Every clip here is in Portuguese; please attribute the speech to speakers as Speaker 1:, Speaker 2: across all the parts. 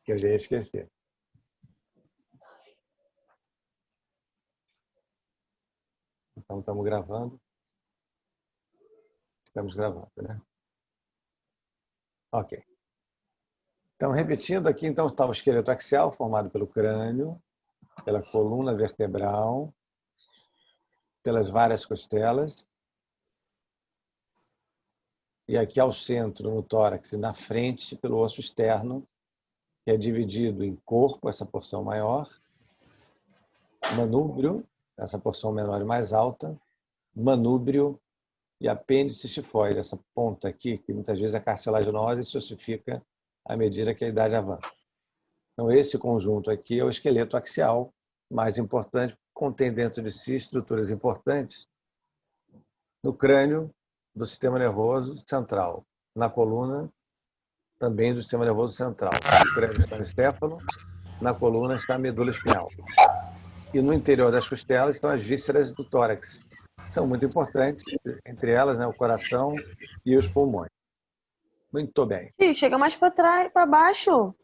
Speaker 1: que eu já ia esquecer. Então, estamos gravando. Estamos gravando, né? Ok. Então, repetindo aqui, então, está o esqueleto axial, formado pelo crânio, pela coluna vertebral, pelas várias costelas, e aqui ao centro, no tórax, e na frente, pelo osso externo, que é dividido em corpo, essa porção maior, manúbrio, essa porção menor e mais alta, manúbrio e apêndice xifoide, essa ponta aqui, que muitas vezes é cartilaginosa e se ossifica à medida que a idade avança. Então, esse conjunto aqui é o esqueleto axial, mais importante, contém dentro de si estruturas importantes no crânio do sistema nervoso central, na coluna também do sistema nervoso central. No crânio está o encéfalo, na coluna está a medula espinhal. E no interior das costelas estão as vísceras do tórax. São muito importantes, entre elas, né, o coração e os pulmões. Muito bem.
Speaker 2: Ih, chega mais para trás, para baixo.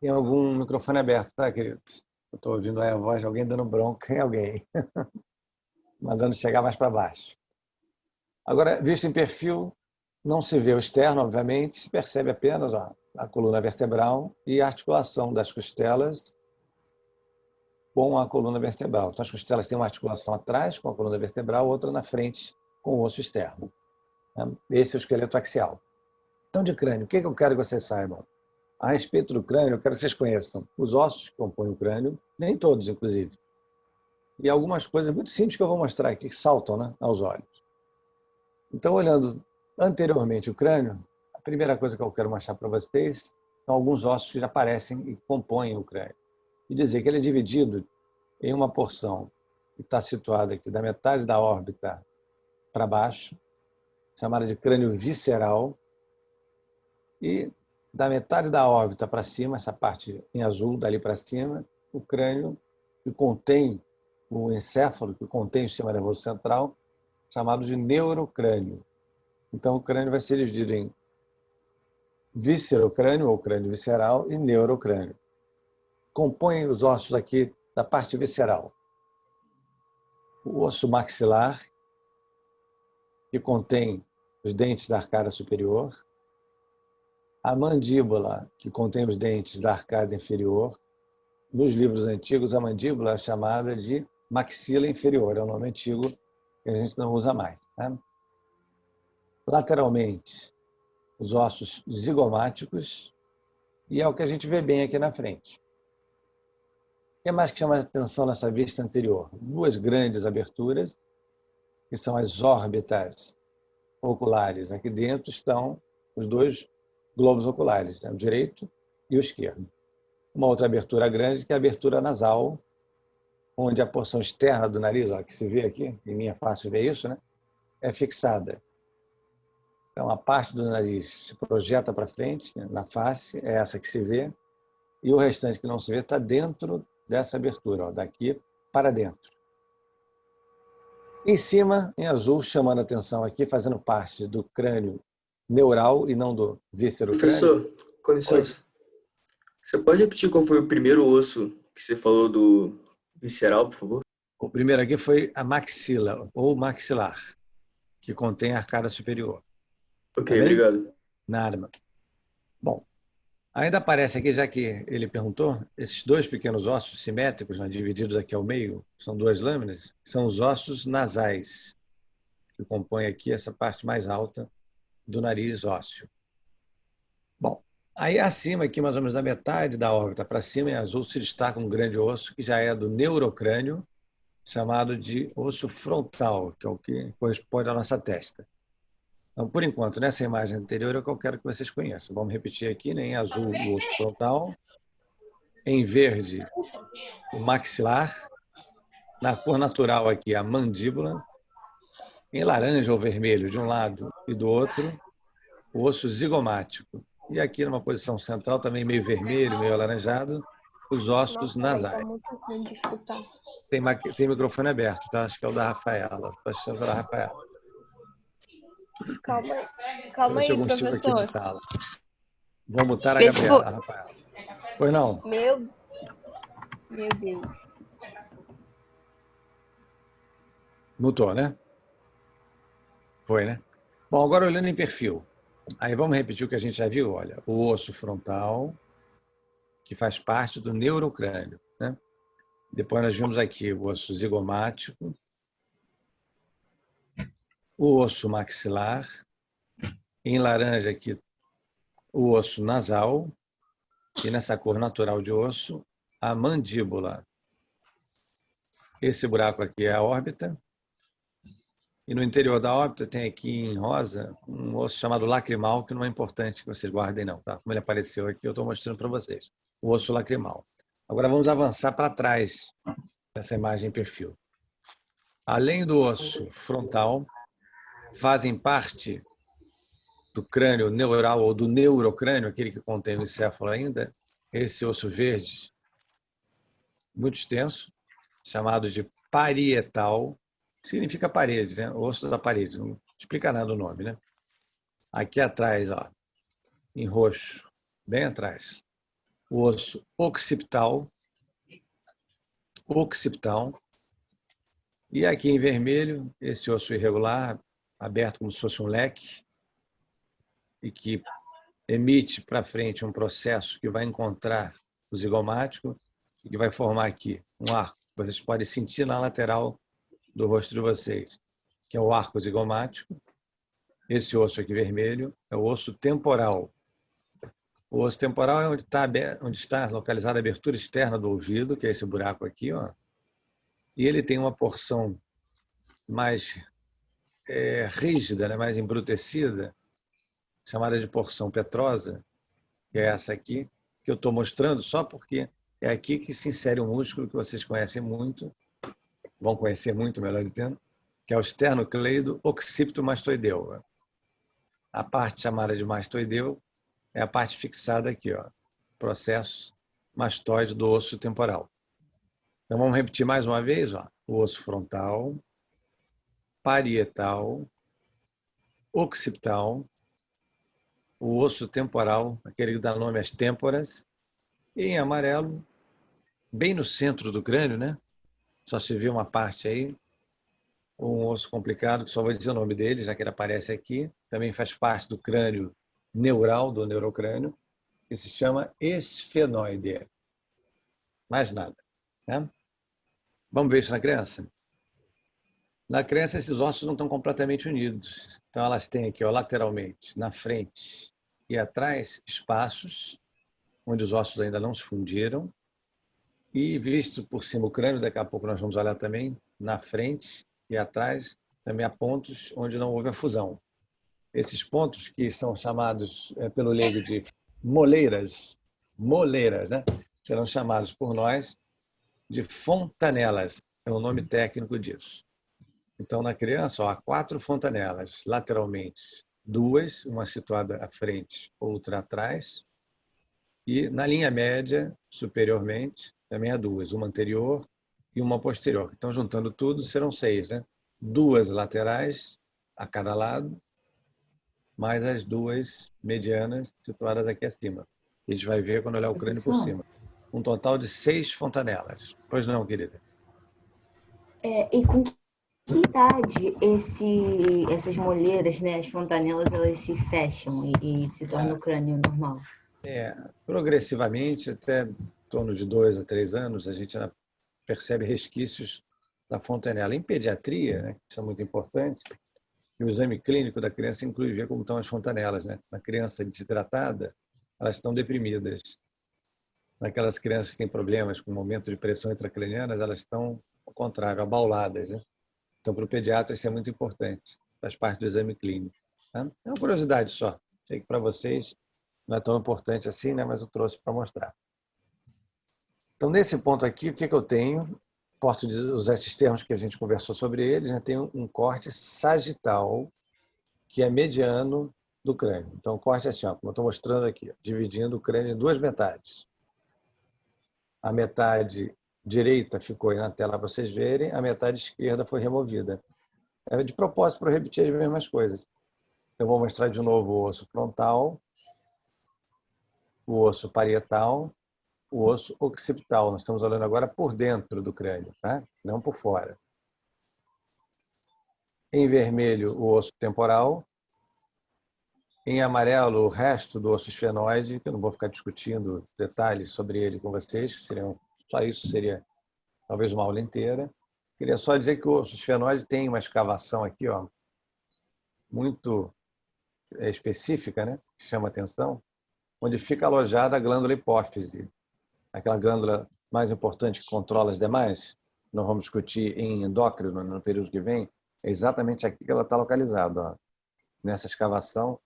Speaker 1: Tem algum microfone aberto, tá, queridos? Eu estou ouvindo aí a voz de alguém dando bronca em alguém. Mandando chegar mais para baixo. Agora, visto em perfil, não se vê o externo, obviamente, se percebe apenas a coluna vertebral e a articulação das costelas com a coluna vertebral. Então, as costelas têm uma articulação atrás com a coluna vertebral, outra na frente com o osso externo. Esse é o esqueleto axial. Então, de crânio, o que eu quero que vocês saibam? A respeito do crânio, eu quero que vocês conheçam os ossos que compõem o crânio, nem todos, inclusive. E algumas coisas muito simples que eu vou mostrar aqui, que saltam, né, aos olhos. Então, olhando anteriormente o crânio, a primeira coisa que eu quero mostrar para vocês são alguns ossos que já aparecem e compõem o crânio. E dizer que ele é dividido em uma porção que está situada aqui da metade da órbita para baixo, chamada de crânio visceral, e da metade da órbita para cima, essa parte em azul, dali para cima, o crânio que contém o encéfalo, que contém o sistema nervoso central, chamado de neurocrânio. Então, o crânio vai ser dividido em viscerocrânio, ou crânio visceral, e neurocrânio. Compõem os ossos aqui da parte visceral. O osso maxilar, que contém os dentes da arcada superior, a mandíbula, que contém os dentes da arcada inferior. Nos livros antigos, a mandíbula é chamada de maxila inferior, é um nome antigo que a gente não usa mais. Né? Lateralmente, os ossos zigomáticos, e é o que a gente vê bem aqui na frente. O que mais que chama a atenção nessa vista anterior? Duas grandes aberturas, que são as órbitas oculares. Aqui dentro estão os dois globos oculares, né? O direito e o esquerdo. Uma outra abertura grande, que é a abertura nasal, onde a porção externa do nariz, ó, que se vê aqui, em minha face vê isso, né? É fixada. Então, a parte do nariz se projeta para frente, né? Na face, é essa que se vê, e o restante que não se vê está dentro dessa abertura, ó, daqui para dentro. Em cima, em azul, chamando a atenção aqui, fazendo parte do crânio neural e não do viscerocrânio.
Speaker 3: Professor, com licença. Você pode repetir qual foi o primeiro osso que você falou do visceral, por favor?
Speaker 1: O primeiro aqui foi a maxila, ou maxilar, que contém a arcada superior.
Speaker 3: Ok,
Speaker 1: Tá bem?
Speaker 3: obrigado.
Speaker 1: Nada. Bom, ainda aparece aqui, já que ele perguntou, esses dois pequenos ossos simétricos, né, divididos aqui ao meio, são duas lâminas, são os ossos nasais, que compõem aqui essa parte mais alta do nariz ósseo. Bom, aí acima, aqui mais ou menos da metade da órbita para cima, em azul, se destaca um grande osso que já é do neurocrânio, chamado de osso frontal, que é o que corresponde à nossa testa. Então, por enquanto, nessa imagem anterior é o que eu quero que vocês conheçam. Vamos repetir aqui, né? Em azul, o osso frontal, em verde, o maxilar, na cor natural aqui, a mandíbula, em laranja ou vermelho de um lado e do outro, o osso zigomático. E aqui, numa posição central, também meio vermelho, meio alaranjado, os ossos nasais. Tem microfone aberto, tá? Acho que é o da Rafaela. Estou achando que é da Rafaela.
Speaker 4: Calma aí,
Speaker 1: eu consigo aqui
Speaker 4: professor.
Speaker 1: mutá-la. Vou mutar a Gabriela, a Rafaela. Pois não?
Speaker 2: Meu Deus.
Speaker 1: Mutou, né? Foi, né? Bom, agora olhando em perfil. Aí vamos repetir o que a gente já viu. Olha, o osso frontal, que faz parte do neurocrânio, né? Depois nós vimos aqui o osso zigomático, o osso maxilar, em laranja aqui o osso nasal, e nessa cor natural de osso, a mandíbula. Esse buraco aqui é a órbita, e no interior da órbita tem aqui em rosa um osso chamado lacrimal, que não é importante que vocês guardem não, tá? Como ele apareceu aqui, eu estou mostrando para vocês. O osso lacrimal. Agora vamos avançar para trás dessa imagem em perfil. Além do osso frontal, fazem parte do crânio neural ou do neurocrânio, aquele que contém o encéfalo ainda, esse osso verde, muito extenso, chamado de parietal, significa parede, né? Osso da parede, não explica nada o nome, né? Aqui atrás, ó, em roxo, bem atrás, o osso occipital, e aqui em vermelho, esse osso irregular, aberto como se fosse um leque, e que emite para frente um processo que vai encontrar o zigomático e que vai formar aqui um arco. Vocês podem sentir na lateral do rosto de vocês, que é o arco zigomático. Esse osso aqui vermelho é o osso temporal. O osso temporal é onde está localizada a abertura externa do ouvido, que é esse buraco aqui, ó. E ele tem uma porção mais rígida, né, mais embrutecida, chamada de porção petrosa, que é essa aqui, que eu estou mostrando só porque é aqui que se insere um músculo que vocês conhecem muito, vão conhecer muito, melhor dizendo, que é o esternocleido occipito-mastoideu. A parte chamada de mastoideu é a parte fixada aqui, ó, processo mastoide do osso temporal. Então vamos repetir mais uma vez, ó, o osso frontal, parietal, occipital, o osso temporal, aquele que dá nome às têmporas, e em amarelo, bem no centro do crânio, né? Só se vê uma parte aí, um osso complicado, que só vou dizer o nome dele, já que ele aparece aqui, também faz parte do crânio neural, do neurocrânio, que se chama esfenoide. Mais nada, né? Vamos ver isso na criança? Na criança, esses ossos não estão completamente unidos. Então, elas têm aqui, ó, lateralmente, na frente e atrás, espaços onde os ossos ainda não se fundiram. E visto por cima o crânio, daqui a pouco nós vamos olhar também, na frente e atrás, também há pontos onde não houve a fusão. Esses pontos que são chamados pelo leigo de moleiras, né? Serão chamados por nós de fontanelas, é o nome técnico disso. Então, na criança, ó, há 4 fontanelas, lateralmente, 2, uma situada à frente, outra atrás, e na linha média, superiormente, também há 2, uma anterior e uma posterior. Então, juntando tudo, serão 6, né? 2 laterais a cada lado, mais as 2 medianas situadas aqui acima. A gente vai ver quando olhar o crânio por cima. Um total de 6 fontanelas. Pois não, querida?
Speaker 4: E com que idade essas moleiras, né, as fontanelas, elas se fecham e se torna o crânio normal?
Speaker 1: Progressivamente, até em torno de 2 a 3 anos, a gente percebe resquícios da fontanela. Em pediatria, né, isso é muito importante, e o exame clínico da criança inclui ver como estão as fontanelas, né? Na criança desidratada, elas estão deprimidas. Naquelas crianças que têm problemas com aumento de pressão intracraniana, elas estão, ao contrário, abauladas, né? Então, para o pediatra, isso é muito importante. Faz parte do exame clínico. Tá? É uma curiosidade só. Sei que para vocês não é tão importante assim, né? Mas eu trouxe para mostrar. Então, nesse ponto aqui, o que eu tenho? Posso usar esses termos que a gente conversou sobre eles, né? Tem um corte sagital, que é mediano do crânio. Então, o corte é assim, ó, como eu estou mostrando aqui, ó, dividindo o crânio em 2 metades. A metade direita ficou aí na tela para vocês verem, a metade esquerda foi removida. É de propósito para repetir as mesmas coisas. Então, vou mostrar de novo o osso frontal, o osso parietal, o osso occipital. Nós estamos olhando agora por dentro do crânio, tá? Não por fora. Em vermelho, o osso temporal. Em amarelo, o resto do osso esfenoide, que eu não vou ficar discutindo detalhes sobre ele com vocês, que seriam, só isso seria talvez uma aula inteira. Queria só dizer que o osso esfenoide tem uma escavação aqui, ó, muito específica, né, que chama atenção, onde fica alojada a glândula hipófise, aquela glândula mais importante que controla as demais. Nós vamos discutir em endócrino no período que vem. É exatamente aqui que ela está localizada, ó, nessa escavação,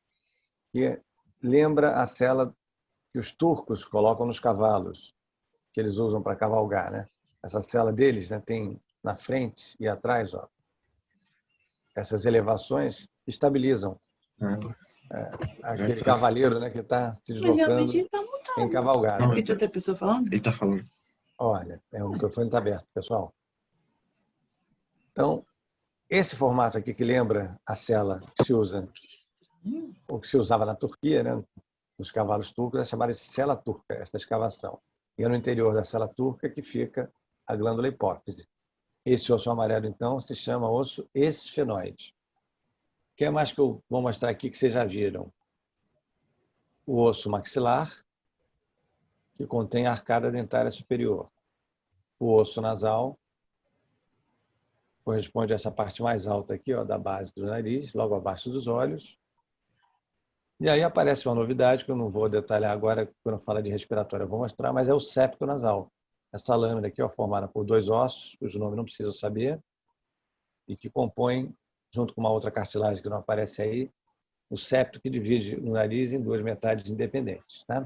Speaker 1: que lembra a sela que os turcos colocam nos cavalos, que eles usam para cavalgar, né? Essa sela deles, né, tem na frente e atrás, ó, essas elevações estabilizam aquele cavaleiro, né, que está se
Speaker 5: Mas realmente
Speaker 1: deslocando
Speaker 5: ele tá montado.
Speaker 1: em cavalgada.
Speaker 5: Não, tem outra pessoa falando?
Speaker 6: Ele está falando.
Speaker 1: Olha, o microfone está aberto, pessoal. Então, esse formato aqui que lembra a sela que se usa, ou que se usava na Turquia, né, nos cavalos turcos, é chamada de sela turca, essa escavação. E é no interior da sela turca que fica a glândula hipófise. Esse osso amarelo, então, se chama osso esfenoide. O que é mais que eu vou mostrar aqui que vocês já viram? O osso maxilar, que contém a arcada dentária superior. O osso nasal corresponde a essa parte mais alta aqui, ó, da base do nariz, logo abaixo dos olhos. E aí aparece uma novidade que eu não vou detalhar agora quando eu falar de respiratório, eu vou mostrar, mas é o septo nasal. Essa lâmina aqui, ó, formada por dois ossos, cujo nome não precisa saber, e que compõem, junto com uma outra cartilagem que não aparece aí, o septo que divide o nariz em duas metades independentes, tá?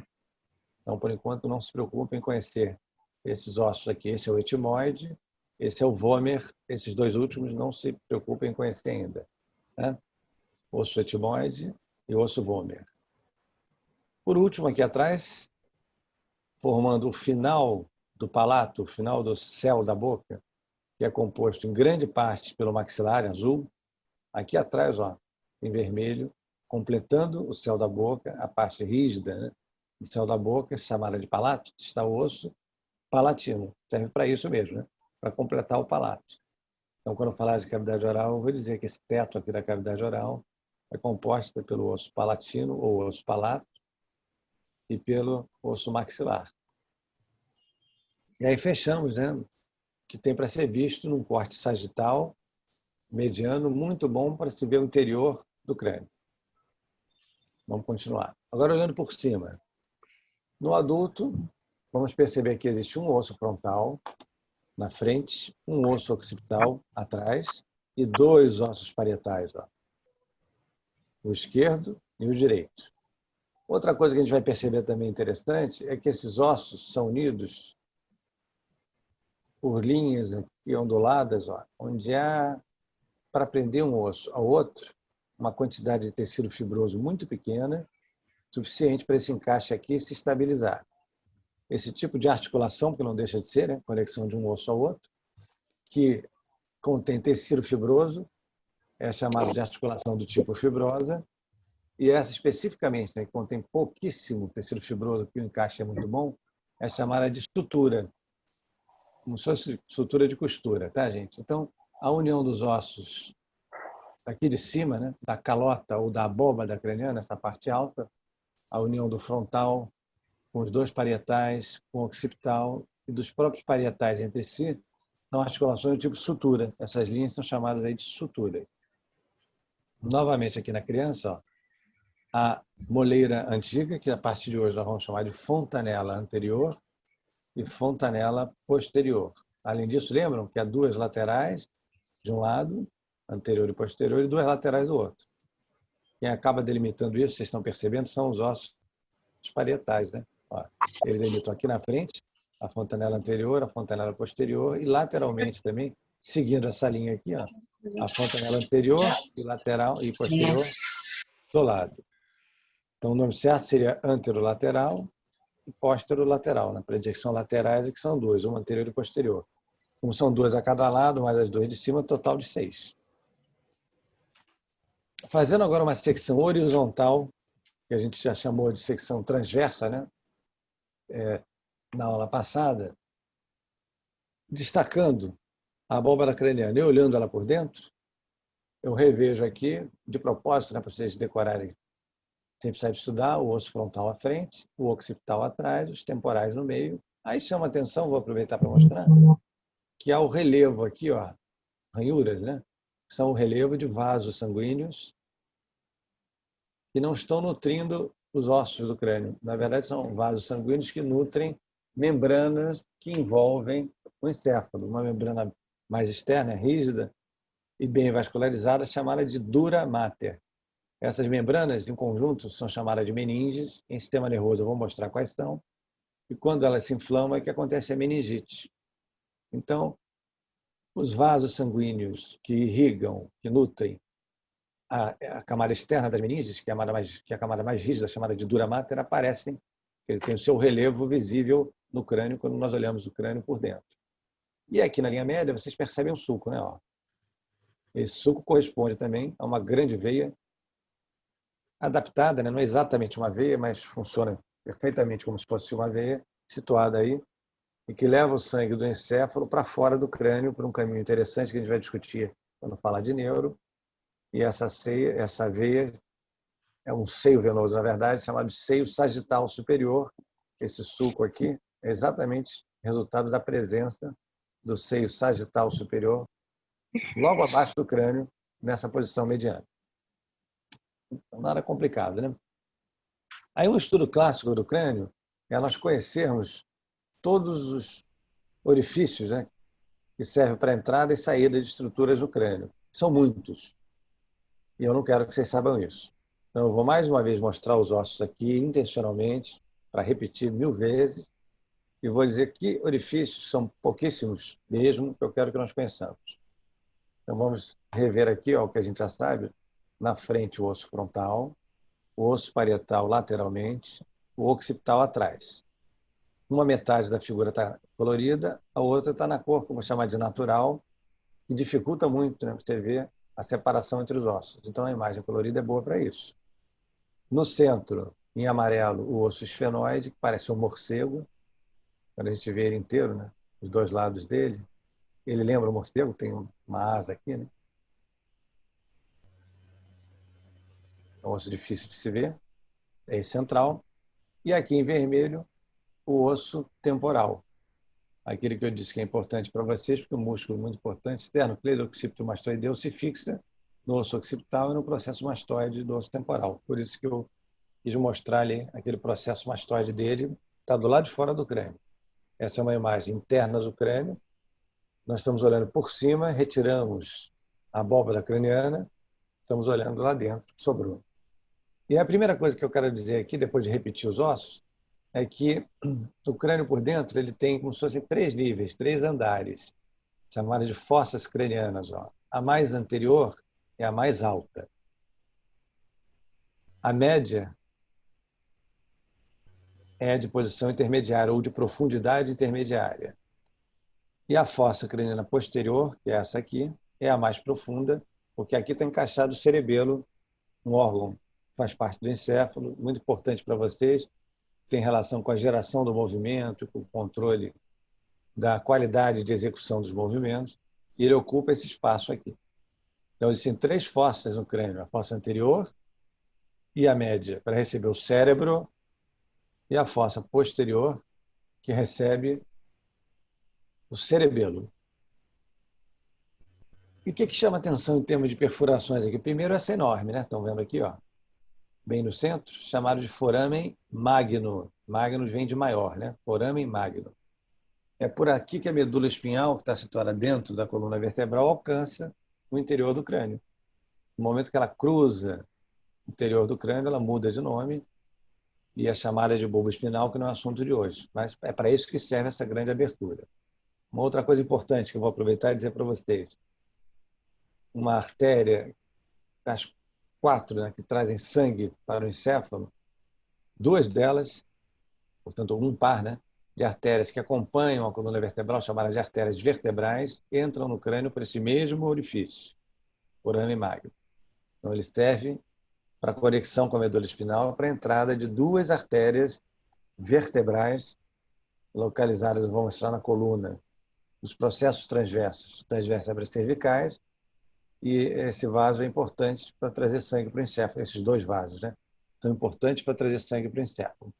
Speaker 1: Então, por enquanto, não se preocupem em conhecer esses ossos aqui. Esse é o etimoide, esse é o vômer. Esses dois últimos não se preocupem em conhecer ainda, tá? Osso etimoide e osso vômer. Por último, aqui atrás, formando o final do palato, o final do céu da boca, que é composto em grande parte pelo maxilar azul. Aqui atrás, ó, em vermelho, completando o céu da boca, a parte rígida, né, do céu da boca, chamada de palato, está o osso palatino. Serve para isso mesmo, né, para completar o palato. Então, quando eu falar de cavidade oral, eu vou dizer que esse teto aqui da cavidade oral é composta pelo osso palatino ou osso palato e pelo osso maxilar. E aí fechamos, né, que tem para ser visto num corte sagital mediano, muito bom para se ver o interior do crânio. Vamos continuar. Agora, olhando por cima. No adulto, vamos perceber que existe um osso frontal na frente, um osso occipital atrás e dois ossos parietais, ó, o esquerdo e o direito. Outra coisa que a gente vai perceber também interessante é que esses ossos são unidos por linhas aqui onduladas, ó, onde há, para prender um osso ao outro, uma quantidade de tecido fibroso muito pequena, suficiente para esse encaixe aqui se estabilizar. Esse tipo de articulação, que não deixa de ser, né, conexão de um osso ao outro, que contém tecido fibroso, é chamado de articulação do tipo fibrosa, e essa especificamente, né, que contém pouquíssimo tecido fibroso, que o encaixe é muito bom, é chamada de sutura, como se fosse sutura de costura, tá, gente? Então, a união dos ossos aqui de cima, né, da calota ou da abóbada craniana, essa parte alta, a união do frontal com os dois parietais, com o occipital e dos próprios parietais entre si, são articulações do tipo sutura. Essas linhas são chamadas aí de sutura. Novamente aqui na criança, ó, a moleira antiga, que a partir de hoje nós vamos chamar de fontanela anterior e fontanela posterior. Além disso, lembram que há duas laterais de um lado, anterior e posterior, e duas laterais do outro. Quem acaba delimitando isso, vocês estão percebendo, são os ossos parietais, né? Ó, eles delimitam aqui na frente a fontanela anterior, a fontanela posterior e lateralmente também, seguindo essa linha aqui, ó, a fontanela anterior e lateral e posterior do lado. Então, o nome certo seria anterolateral e posterolateral. Na projeção laterais, que são duas, uma anterior e posterior. Como são duas a cada lado, mais as duas de cima, total de 6. Fazendo agora uma secção horizontal, que a gente já chamou de secção transversa, né? na aula passada, destacando a abóbora craniana e olhando ela por dentro, eu revejo aqui, de propósito, né, para vocês decorarem, sem precisar de estudar, o osso frontal à frente, o occipital atrás, os temporais no meio. Aí chama atenção, vou aproveitar para mostrar, que há o relevo aqui, ó, ranhuras, né? São o relevo de vasos sanguíneos que não estão nutrindo os ossos do crânio. Na verdade, são vasos sanguíneos que nutrem membranas que envolvem o encéfalo. Uma membrana mais externa, rígida e bem vascularizada, chamada de dura mater. Essas membranas, em conjunto, são chamadas de meninges. Em sistema nervoso, eu vou mostrar quais são. E quando elas se inflamam, é que acontece a meningite. Então, os vasos sanguíneos que irrigam, que nutrem a camada externa das meninges, que é a camada mais rígida, chamada de dura mater, aparecem, ele tem o seu relevo visível no crânio quando nós olhamos o crânio por dentro. E aqui na linha média, vocês percebem o sulco, né? Ó. Esse sulco corresponde também a uma grande veia adaptada, né? Não é exatamente uma veia, mas funciona perfeitamente como se fosse uma veia, situada aí, e que leva o sangue do encéfalo para fora do crânio, por um caminho interessante que a gente vai discutir quando falar de neuro. E essa veia é um seio venoso, na verdade, chamado de seio sagital superior. Esse sulco aqui é exatamente resultado da presença do seio sagital superior logo abaixo do crânio, nessa posição mediana. Então, nada complicado, né? Aí o estudo clássico do crânio é nós conhecermos todos os orifícios, né, que servem para entrada e saída de estruturas do crânio. São muitos. E eu não quero que vocês saibam isso. Então, eu vou mais uma vez mostrar os ossos aqui, intencionalmente, para repetir 1000 vezes, e vou dizer que orifícios são pouquíssimos mesmo, que eu quero que nós conheçamos. Então, vamos rever aqui ó, o que a gente já sabe. Na frente, o osso frontal, o osso parietal lateralmente, o occipital atrás. Uma metade da figura está colorida, a outra está na cor, como chamar de natural, que dificulta muito, né, você ver a separação entre os ossos. Então, a imagem colorida é boa para isso. No centro, em amarelo, o osso esfenoide, que parece um morcego. Quando a gente vê ele inteiro, né, os dois lados dele, ele lembra um morcego, tem uma asa aqui, né? É um osso difícil de se ver, é esse central. E aqui em vermelho, o osso temporal. Aquele que eu disse que é importante para vocês, porque o músculo muito importante, esternocleido occipitomastoideu, se fixa no osso occipital e no processo mastoide do osso temporal. Por isso que eu quis mostrar ali aquele processo mastoide dele, está do lado de fora do crânio. Essa é uma imagem interna do crânio. Nós estamos olhando por cima, retiramos a abóbora craniana, estamos olhando lá dentro, sobrou. E a primeira coisa que eu quero dizer aqui, depois de repetir os ossos, é que o crânio por dentro ele tem como se fossem 3 níveis, 3 andares, chamadas de fossas cranianas. Ó. A mais anterior é a mais alta. A média é de posição intermediária ou de profundidade intermediária. E a fossa craniana posterior, que é essa aqui, é a mais profunda, porque aqui está encaixado o cerebelo, um órgão faz parte do encéfalo, muito importante para vocês, tem relação com a geração do movimento, com o controle da qualidade de execução dos movimentos, e ele ocupa esse espaço aqui. Então, existem 3 fossas no crânio, a fossa anterior e a média, para receber o cérebro, e a fossa posterior, que recebe o cerebelo. E o que chama atenção em termos de perfurações aqui? Primeiro, essa enorme, né? Estão vendo aqui, ó, bem no centro, chamado de foramen magno. Magnus vem de maior, né? Foramen magno. É por aqui que a medula espinhal, que está situada dentro da coluna vertebral, alcança o interior do crânio. No momento que ela cruza o interior do crânio, ela muda de nome e é chamada de bulbo espinal, que não é assunto de hoje. Mas é para isso que serve essa grande abertura. Uma outra coisa importante que eu vou aproveitar e dizer para vocês. Uma artéria, as 4, né, que trazem sangue para o encéfalo, 2 delas, portanto, um par, né, de artérias que acompanham a coluna vertebral, chamadas de artérias vertebrais, entram no crânio por esse mesmo orifício, foramen magno. Então, ele serve para conexão com a medula espinal, para a entrada de 2 artérias vertebrais localizadas, vou mostrar na coluna, os processos transversos das vértebras cervicais, e esse vaso é importante para trazer sangue para o encéfalo. Esses dois vasos, né? São importantes para trazer sangue para o encéfalo.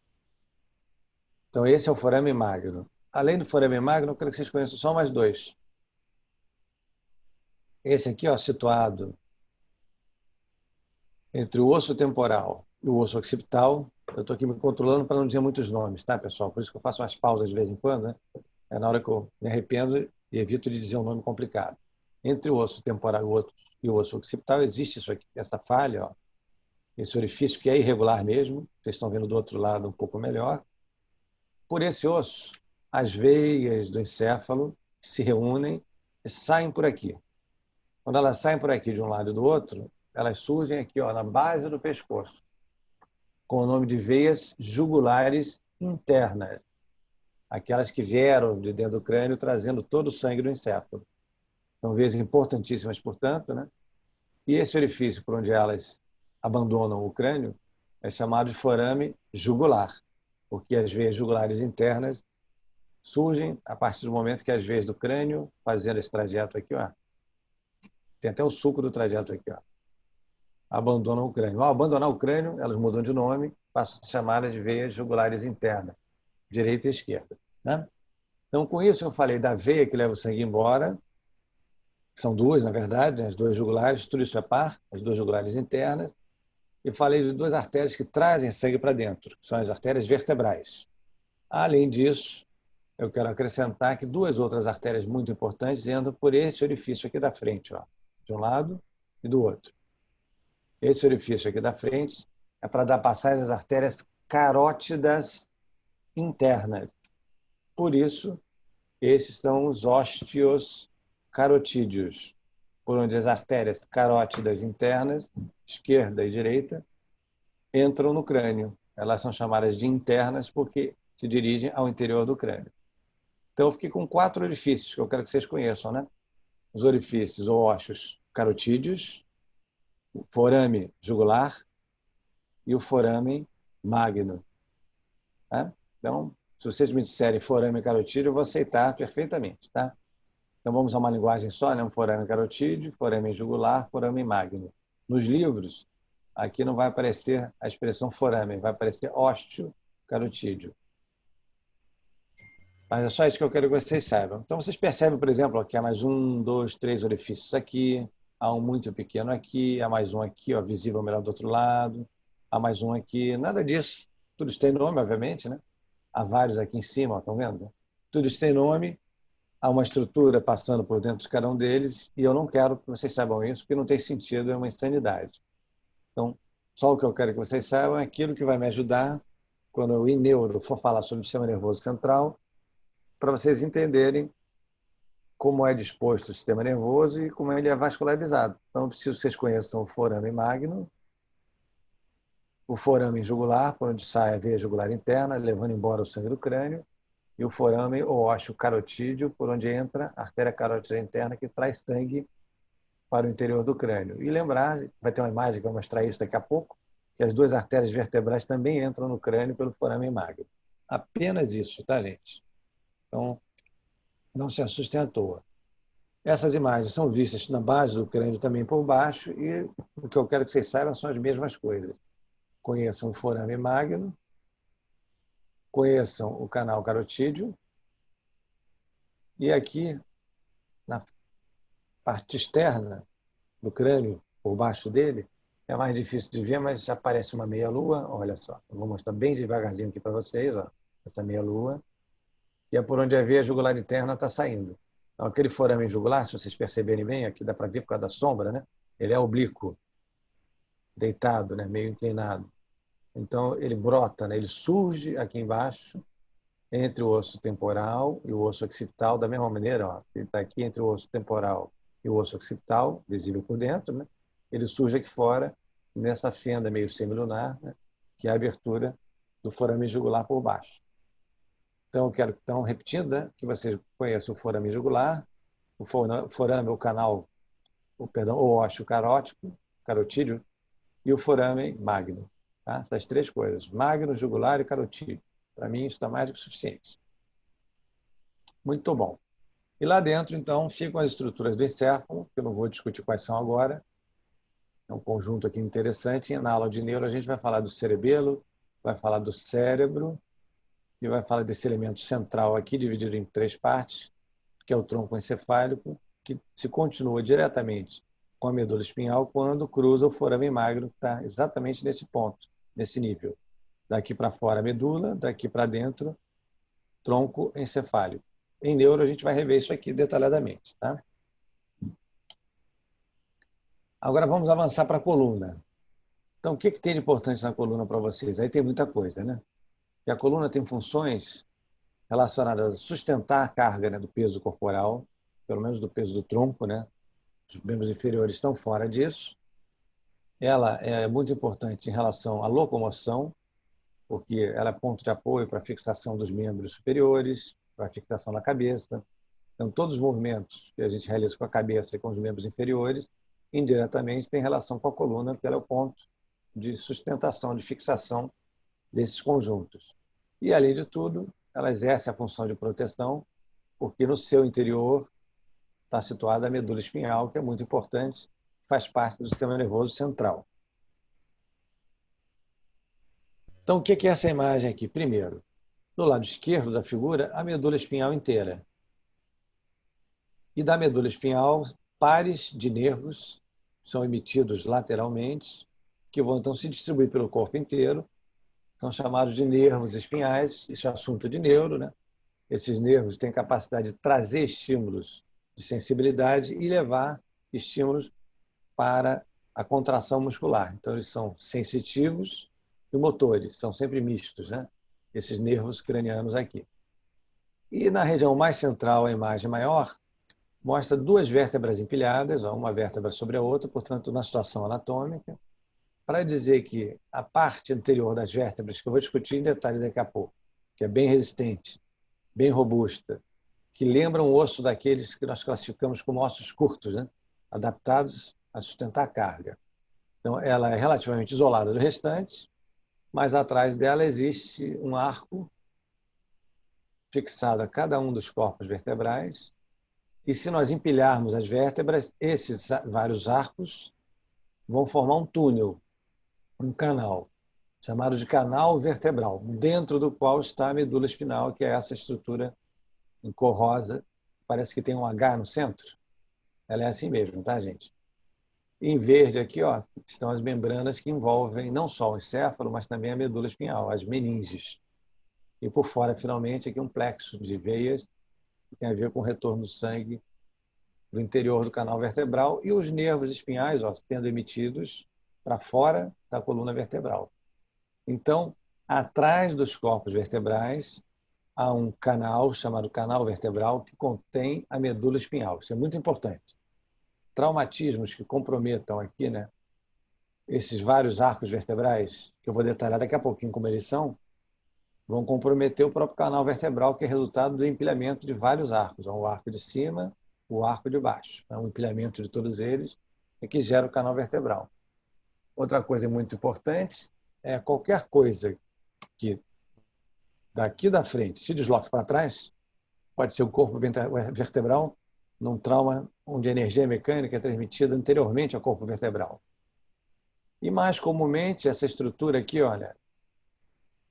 Speaker 1: Então, esse é o forame magno. Além do forame magno, eu quero que vocês conheçam só mais dois. Esse aqui, ó, situado entre o osso temporal e o osso occipital. Eu estou aqui me controlando para não dizer muitos nomes, tá, pessoal? Por isso que eu faço umas pausas de vez em quando, né? É na hora que eu me arrependo e evito de dizer um nome complicado. Entre o osso temporal e o osso occipital existe isso aqui, essa falha, ó, esse orifício que é irregular mesmo. Vocês estão vendo do outro lado um pouco melhor. Por esse osso, as veias do encéfalo se reúnem e saem por aqui. Quando elas saem por aqui de um lado e do outro, elas surgem aqui, ó, na base do pescoço, com o nome de veias jugulares internas, aquelas que vieram de dentro do crânio trazendo todo o sangue do encéfalo. São veias importantíssimas, portanto, né? E esse orifício por onde elas abandonam o crânio é chamado de forame jugular, porque as veias jugulares internas surgem a partir do momento que as veias do crânio, fazendo esse trajeto aqui, ó, tem até o suco do trajeto aqui, ó, abandonam o crânio. Ao abandonar o crânio, elas mudam de nome, passam a ser chamadas de veias jugulares internas, direita e esquerda, né? Então, com isso, eu falei da veia que leva o sangue embora, são duas, na verdade, né? As duas jugulares, tudo isso é par, as duas jugulares internas, e falei de duas artérias que trazem sangue para dentro, que são as artérias vertebrais. Além disso, eu quero acrescentar que duas outras artérias muito importantes entram por esse orifício aqui da frente, ó, de um lado e do outro. Esse orifício aqui da frente é para dar passagem às artérias carótidas internas. Por isso, esses são os ósteos carotídeos, por onde as artérias carótidas internas, esquerda e direita, entram no crânio. Elas são chamadas de internas porque se dirigem ao interior do crânio. Então, eu fiquei com 4 orifícios que eu quero que vocês conheçam, né? Os orifícios ou ósseos carotídeos, o forame jugular e o forame magno. Tá? Então, se vocês me disserem forame carotídeo, eu vou aceitar perfeitamente, tá? Então, vamos a uma linguagem só, né? Um forame carotídeo, forame jugular, forame magno. Nos livros, aqui não vai aparecer a expressão forame, vai aparecer ósteo carotídeo. Mas é só isso que eu quero que vocês saibam. Então, vocês percebem, por exemplo, que há mais 1, 2, 3 orifícios aqui, há um muito pequeno aqui, há mais um aqui, ó, visível melhor do outro lado, há mais um aqui, nada disso. Tudo isso tem nome, obviamente, né? Há vários aqui em cima, ó, estão vendo? Tudo isso tem nome, há uma estrutura passando por dentro de cada um deles, e eu não quero que vocês saibam isso, porque não tem sentido, é uma insanidade. Então, só o que eu quero que vocês saibam é aquilo que vai me ajudar quando eu, em neuro, for falar sobre o sistema nervoso central, para vocês entenderem como é disposto o sistema nervoso e como ele é vascularizado. Então, eu preciso que vocês conheçam o forame magno, o forame jugular, por onde sai a veia jugular interna, levando embora o sangue do crânio, e o forame ou ósseo carotídeo, por onde entra a artéria carótida interna, que traz sangue para o interior do crânio. E lembrar, vai ter uma imagem que vai mostrar isso daqui a pouco, que as duas artérias vertebrais também entram no crânio pelo forame magno. Apenas isso, tá, gente? Então, não se assustem à toa. Essas imagens são vistas na base do crânio também por baixo e o que eu quero que vocês saibam são as mesmas coisas. Conheçam o forame magno, conheçam o canal carotídeo e aqui, na parte externa do crânio, por baixo dele, é mais difícil de ver, mas já aparece uma meia-lua. Olha só, eu vou mostrar bem devagarzinho aqui para vocês, ó, essa meia-lua, que é por onde a veia jugular interna está saindo. Então, aquele forame jugular, se vocês perceberem bem, aqui dá para ver por causa da sombra, né? Ele é oblíquo, deitado, né? Meio inclinado. Então, ele brota, né? Ele surge aqui embaixo, entre o osso temporal e o osso occipital, da mesma maneira, ó, ele está aqui entre o osso temporal e o osso occipital, visível por dentro, né? Ele surge aqui fora, nessa fenda meio semilunar, né? Que é a abertura do forame jugular por baixo. Então, eu quero, então, repetindo, né, que vocês conheçam o forame jugular, o forame, o canal, o ósseo carótico, carotídeo, e o forame magno. Tá? Essas 3 coisas, magno, jugular e carotídeo. Para mim, isso está mais do que suficiente. Muito bom. E lá dentro, então, ficam as estruturas do encéfalo, que eu não vou discutir quais são agora. É um conjunto aqui interessante. Na aula de neuro, a gente vai falar do cerebelo, vai falar do cérebro e vai falar desse elemento central aqui, dividido em 3 partes, que é o tronco encefálico, que se continua diretamente com a medula espinhal quando cruza o forame magro, que está exatamente nesse ponto, nesse nível. Daqui para fora, medula, daqui para dentro, tronco encefálico. Em neuro, a gente vai rever isso aqui detalhadamente. Tá? Agora vamos avançar para a coluna. Então, o que tem de importante na coluna para vocês? Aí tem muita coisa, né? E a coluna tem funções relacionadas a sustentar a carga, né, do peso corporal, pelo menos do peso do tronco, né? Os membros inferiores estão fora disso. Ela é muito importante em relação à locomoção, porque ela é ponto de apoio para a fixação dos membros superiores, para a fixação da cabeça. Então, todos os movimentos que a gente realiza com a cabeça e com os membros inferiores, indiretamente, têm relação com a coluna, porque ela é o ponto de sustentação, de fixação desses conjuntos. E, além de tudo, ela exerce a função de proteção, porque no seu interior está situada a medula espinhal, que é muito importante, faz parte do sistema nervoso central. Então, o que é essa imagem aqui? Primeiro, do lado esquerdo da figura, a medula espinhal inteira. E da medula espinhal, pares de nervos são emitidos lateralmente, que vão então se distribuir pelo corpo inteiro, são chamados de nervos espinhais, isso é assunto de neuro, né? Esses nervos têm capacidade de trazer estímulos de sensibilidade e levar estímulos para a contração muscular. Então, eles são sensitivos e motores, são sempre mistos, né? Esses nervos cranianos aqui. E na região mais central, a imagem maior, mostra 2 vértebras empilhadas, uma vértebra sobre a outra, portanto, na situação anatômica, para dizer que a parte anterior das vértebras, que eu vou discutir em detalhe daqui a pouco, que é bem resistente, bem robusta, que lembra um osso daqueles que nós classificamos como ossos curtos, né? Adaptados a sustentar a carga. Então, ela é relativamente isolada do restante, mas atrás dela existe um arco fixado a cada um dos corpos vertebrais, e se nós empilharmos as vértebras, esses vários arcos vão formar um túnel, um canal, chamado de canal vertebral, dentro do qual está a medula espinal, que é essa estrutura em cor rosa, parece que tem um H no centro. Ela é assim mesmo, tá, gente? E em verde aqui, ó, estão as membranas que envolvem não só o encéfalo, mas também a medula espinhal, as meninges. E por fora, finalmente, aqui um plexo de veias, que tem a ver com o retorno do sangue do interior do canal vertebral e os nervos espinhais, ó, sendo emitidos para fora da coluna vertebral. Então, atrás dos corpos vertebrais, há um canal chamado canal vertebral que contém a medula espinhal. Isso é muito importante. Traumatismos que comprometam aqui, né, esses vários arcos vertebrais, que eu vou detalhar daqui a pouquinho como eles são, vão comprometer o próprio canal vertebral, que é resultado do empilhamento de vários arcos. O arco de cima, o arco de baixo. É um empilhamento de todos eles é que gera o canal vertebral. Outra coisa muito importante é qualquer coisa que daqui da frente se desloque para trás, pode ser o corpo vertebral, num trauma onde a energia mecânica é transmitida anteriormente ao corpo vertebral. E mais comumente, essa estrutura aqui, olha,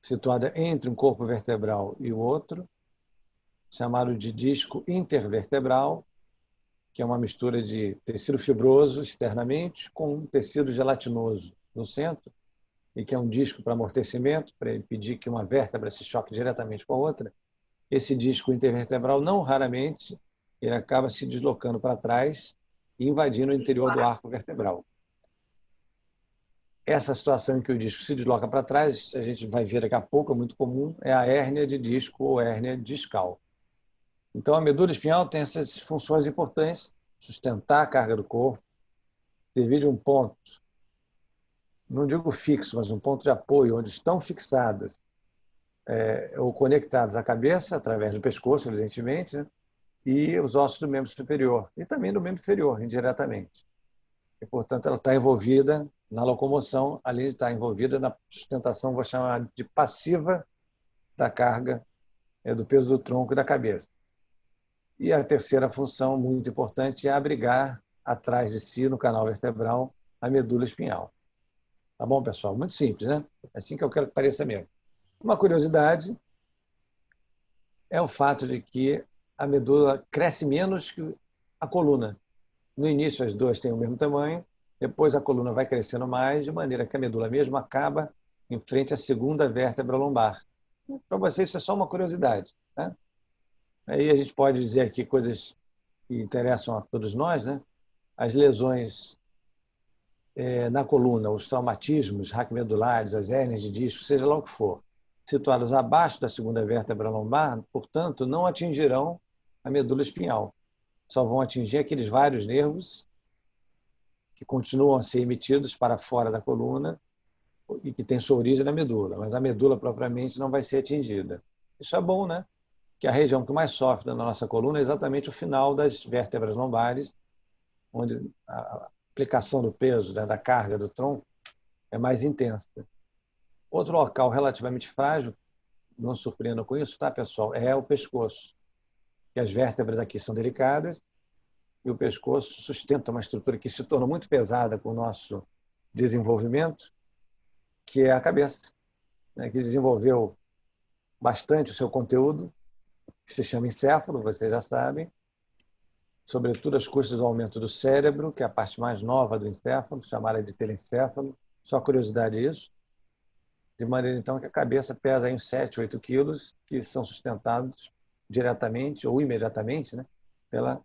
Speaker 1: situada entre um corpo vertebral e o outro, chamado de disco intervertebral, que é uma mistura de tecido fibroso externamente com um tecido gelatinoso no centro, e que é um disco para amortecimento, para impedir que uma vértebra se choque diretamente com a outra. Esse disco intervertebral, não raramente, ele acaba se deslocando para trás e invadindo o interior do arco vertebral. Essa situação em que o disco se desloca para trás, a gente vai ver daqui a pouco, é muito comum, é a hérnia de disco ou hérnia discal. Então, a medula espinhal tem essas funções importantes: sustentar a carga do corpo, servir de um ponto, não digo fixo, mas um ponto de apoio, onde estão fixadas ou conectadas à cabeça, através do pescoço, evidentemente, né? E os ossos do membro superior, e também do membro inferior, indiretamente. E, portanto, ela está envolvida na locomoção, além de estar envolvida na sustentação, vou chamar de passiva, da carga do peso do tronco e da cabeça. E a terceira função, muito importante, é abrigar atrás de si, no canal vertebral, a medula espinhal. Tá bom, pessoal? Muito simples, né? É assim que eu quero que pareça mesmo. Uma curiosidade é o fato de que a medula cresce menos que a coluna. No início, as duas têm o mesmo tamanho, depois a coluna vai crescendo mais, de maneira que a medula mesmo acaba em frente à segunda vértebra lombar. Para vocês, isso é só uma curiosidade. Tá? Aí a gente pode dizer aqui coisas que interessam a todos nós, né? As lesões na coluna, os traumatismos raquimedulares, as hérnias de disco, seja lá o que for, situados abaixo da segunda vértebra lombar, portanto, não atingirão a medula espinhal. Só vão atingir aqueles vários nervos que continuam a ser emitidos para fora da coluna e que têm sua origem na medula, mas a medula propriamente não vai ser atingida. Isso é bom, né? Que a região que mais sofre na nossa coluna é exatamente o final das vértebras lombares, onde a aplicação do peso, da carga do tronco, é mais intensa. Outro local relativamente frágil, não surpreendam com isso, tá, pessoal? É o pescoço. Que as vértebras aqui são delicadas e o pescoço sustenta uma estrutura que se torna muito pesada com o nosso desenvolvimento, que é a cabeça, né, que desenvolveu bastante o seu conteúdo, que se chama encéfalo, vocês já sabem, sobretudo às custas do aumento do cérebro, que é a parte mais nova do encéfalo, chamada de telencéfalo. Só curiosidade isso. De maneira, então, que a cabeça pesa aí uns 7, 8 quilos, que são sustentados diretamente ou imediatamente, né, pela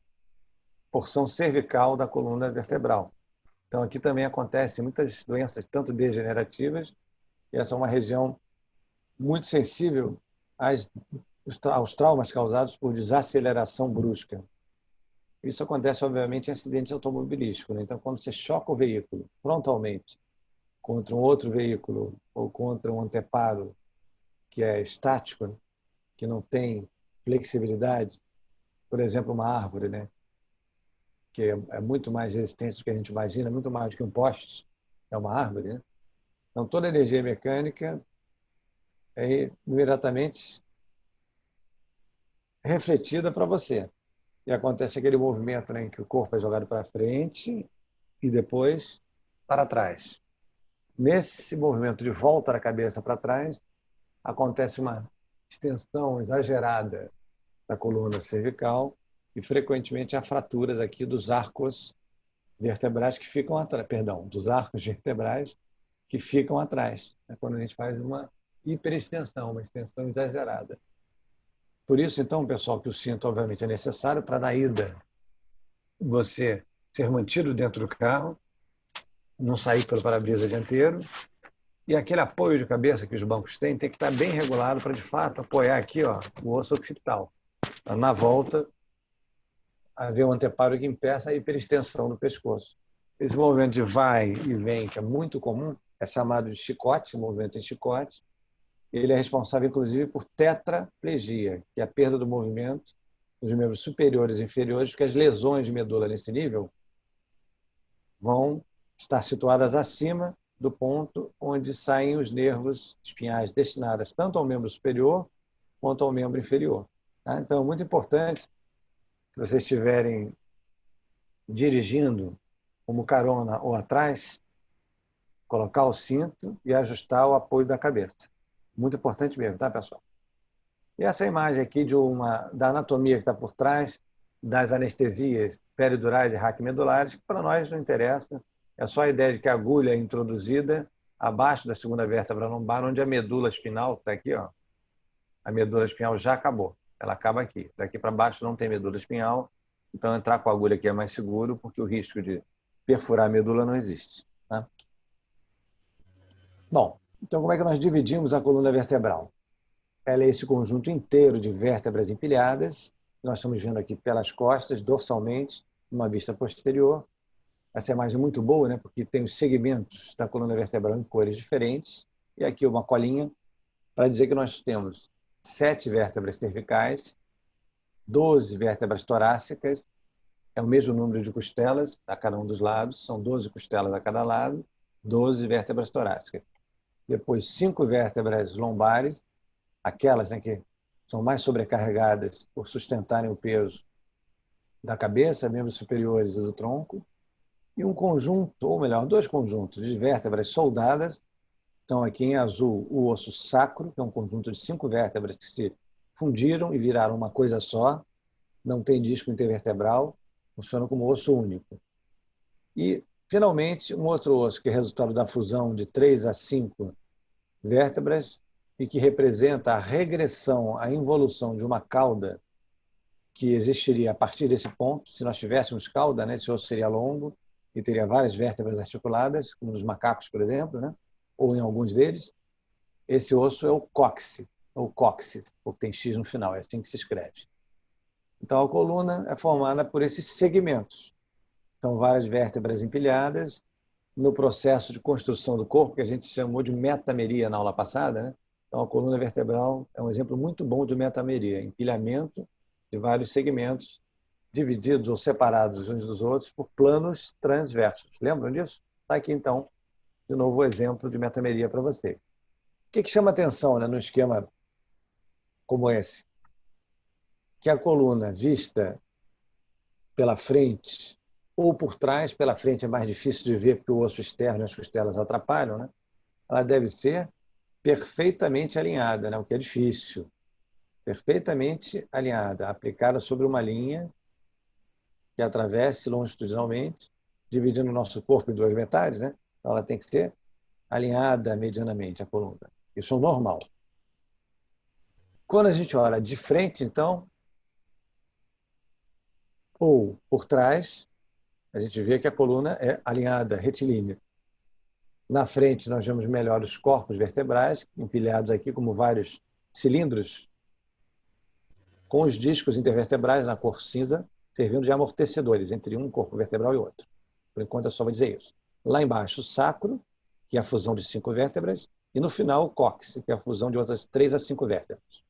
Speaker 1: porção cervical da coluna vertebral. Então, aqui também acontecem muitas doenças, tanto degenerativas, e essa é uma região muito sensível aos traumas causados por desaceleração brusca. Isso acontece, obviamente, em acidentes automobilísticos, né? Então, quando você choca o veículo frontalmente contra um outro veículo ou contra um anteparo que é estático, né, que não tem flexibilidade, por exemplo, uma árvore, né, que é muito mais resistente do que a gente imagina, muito mais do que um poste, é uma árvore, né? Então, toda a energia mecânica é imediatamente refletida para você. E acontece aquele movimento, né, em que o corpo é jogado para frente e depois para trás. Nesse movimento de volta da cabeça para trás, acontece uma extensão exagerada da coluna cervical e, frequentemente, há fraturas aqui dos arcos vertebrais que ficam atrás, perdão, dos arcos vertebrais que ficam atrás, né, quando a gente faz uma hiperextensão, uma extensão exagerada. Por isso, então, pessoal, que o cinto, obviamente, é necessário para, na ida, você ser mantido dentro do carro, não sair pelo para-brisa dianteiro, e aquele apoio de cabeça que os bancos têm tem que estar bem regulado para, de fato, apoiar aqui, ó, o osso occipital. Na volta, haver um anteparo que impeça a hiperextensão do pescoço. Esse movimento de vai e vem, que é muito comum, é chamado de chicote, movimento em chicote. Ele é responsável, inclusive, por tetraplegia, que é a perda do movimento dos membros superiores e inferiores, porque as lesões de medula nesse nível vão estar situadas acima do ponto onde saem os nervos espinhais destinados tanto ao membro superior quanto ao membro inferior. Tá? Então, é muito importante, se vocês estiverem dirigindo como carona ou atrás, colocar o cinto e ajustar o apoio da cabeça. Muito importante mesmo, tá, pessoal? E essa imagem aqui da anatomia que está por trás das anestesias peridurais e raquimedulares, que para nós não interessa, é só a ideia de que a agulha é introduzida abaixo da segunda vértebra lombar, onde a medula espinhal está aqui, ó. A medula espinhal já acabou, ela acaba aqui. Daqui para baixo não tem medula espinhal, então entrar com a agulha aqui é mais seguro, porque o risco de perfurar a medula não existe. Tá? Bom, então como é que nós dividimos a coluna vertebral? Ela é esse conjunto inteiro de vértebras empilhadas, que nós estamos vendo aqui pelas costas, dorsalmente, numa vista posterior. Essa imagem é muito boa, né? Porque tem os segmentos da coluna vertebral em cores diferentes. E aqui uma colinha para dizer que nós temos 7 vértebras cervicais, 12 vértebras torácicas, é o mesmo número de costelas a cada um dos lados, são 12 costelas a cada lado, 12 vértebras torácicas. Depois 5 vértebras lombares, aquelas, né, que são mais sobrecarregadas por sustentarem o peso da cabeça, membros superiores e do tronco, e um conjunto, ou melhor, dois conjuntos de vértebras soldadas. Estão aqui em azul o osso sacro, que é um conjunto de 5 vértebras que se fundiram e viraram uma coisa só, não tem disco intervertebral, funciona como osso único. E, finalmente, um outro osso que é resultado da fusão de 3 a 5 vértebras e que representa a regressão, a involução de uma cauda que existiria a partir desse ponto. Se nós tivéssemos cauda, né, esse osso seria longo e teria várias vértebras articuladas, como nos macacos, por exemplo, né, ou em alguns deles. Esse osso é o cóccix, ou cóccix, porque tem X no final, é assim que se escreve. Então, a coluna é formada por esses segmentos. São várias vértebras empilhadas no processo de construção do corpo, que a gente chamou de metameria na aula passada, né? Então, a coluna vertebral é um exemplo muito bom de metameria, empilhamento de vários segmentos divididos ou separados uns dos outros por planos transversos. Lembram disso? Está aqui, então, de novo, o exemplo de metameria para você. O que chama atenção, né, no esquema como esse? Que a coluna vista pela frente ou por trás, pela frente é mais difícil de ver porque o osso externo e as costelas atrapalham, né? Ela deve ser perfeitamente alinhada, né? O que é difícil. Perfeitamente alinhada, aplicada sobre uma linha que atravesse longitudinalmente, dividindo o nosso corpo em duas metades, né? Então, ela tem que ser alinhada medianamente, a coluna. Isso é o normal. Quando a gente olha de frente, então, ou por trás, a gente vê que a coluna é alinhada, retilínea. Na frente, nós vemos melhor os corpos vertebrais, empilhados aqui como vários cilindros, com os discos intervertebrais na cor cinza, servindo de amortecedores entre um corpo vertebral e outro. Por enquanto, eu só vou dizer isso. Lá embaixo, o sacro, que é a fusão de 5 vértebras, e no final, o cóccix, que é a fusão de outras 3 a 5 vértebras.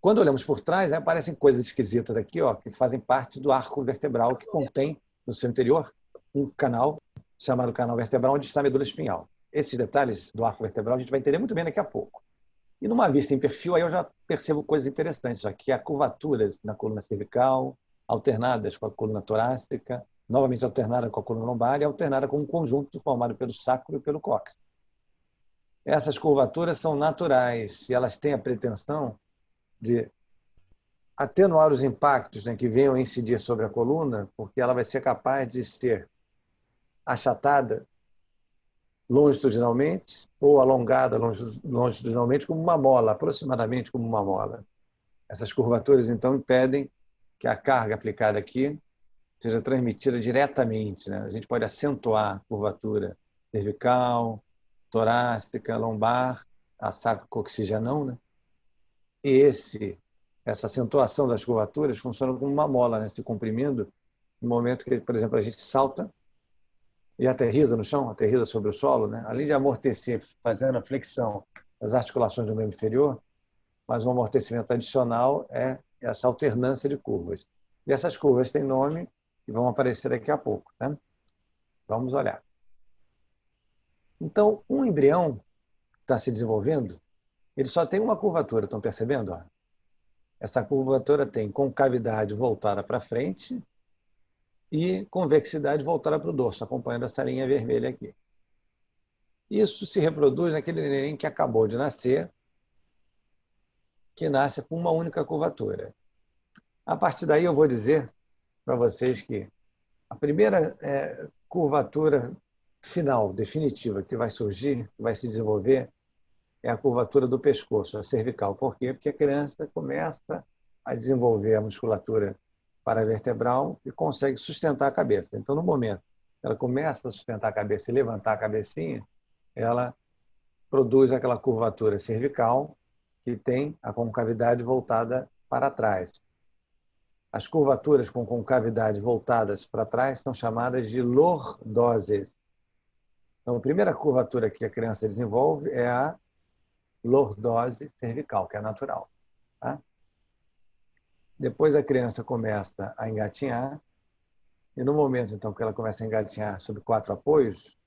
Speaker 1: Quando olhamos por trás, aparecem coisas esquisitas aqui, ó, que fazem parte do arco vertebral, que contém no seu interior um canal chamado canal vertebral, onde está a medula espinhal. Esses detalhes do arco vertebral a gente vai entender muito bem daqui a pouco. E numa vista em perfil, aí eu já percebo coisas interessantes, já que há curvaturas na coluna cervical, alternadas com a coluna torácica, novamente alternada com a coluna lombar e alternada com um conjunto formado pelo sacro e pelo cóccix. Essas curvaturas são naturais e elas têm a pretensão de atenuar os impactos, né, que venham a incidir sobre a coluna, porque ela vai ser capaz de ser achatada longitudinalmente ou alongada longitudinalmente como uma mola, aproximadamente como uma mola. Essas curvaturas, então, impedem que a carga aplicada aqui seja transmitida diretamente, né? A gente pode acentuar a curvatura cervical, torácica, lombar, a sacrococcígea não, né? E essa acentuação das curvaturas funciona como uma mola, né, se comprimindo no momento que, por exemplo, a gente salta e aterriza no chão, aterriza sobre o solo, né? Além de amortecer, fazendo a flexão das articulações do membro inferior, mas um amortecimento adicional é essa alternância de curvas. E essas curvas têm nome e vão aparecer daqui a pouco, né? Vamos olhar. Então, um embrião que está se desenvolvendo, ele só tem uma curvatura, estão percebendo? Ó? Essa curvatura tem concavidade voltada para frente e convexidade voltada para o dorso, acompanhando essa linha vermelha aqui. Isso se reproduz naquele neném que acabou de nascer, que nasce com uma única curvatura. A partir daí eu vou dizer para vocês que a primeira curvatura final, definitiva, que vai surgir, que vai se desenvolver, é a curvatura do pescoço, a cervical. Por quê? Porque a criança começa a desenvolver a musculatura paravertebral e consegue sustentar a cabeça. Então, no momento que ela começa a sustentar a cabeça e levantar a cabecinha, ela produz aquela curvatura cervical que tem a concavidade voltada para trás. As curvaturas com concavidade voltadas para trás são chamadas de lordoses. Então, a primeira curvatura que a criança desenvolve é a lordose cervical, que é natural. Tá? Depois a criança começa a engatinhar, e no momento então que ela começa a engatinhar sob 4 apoios,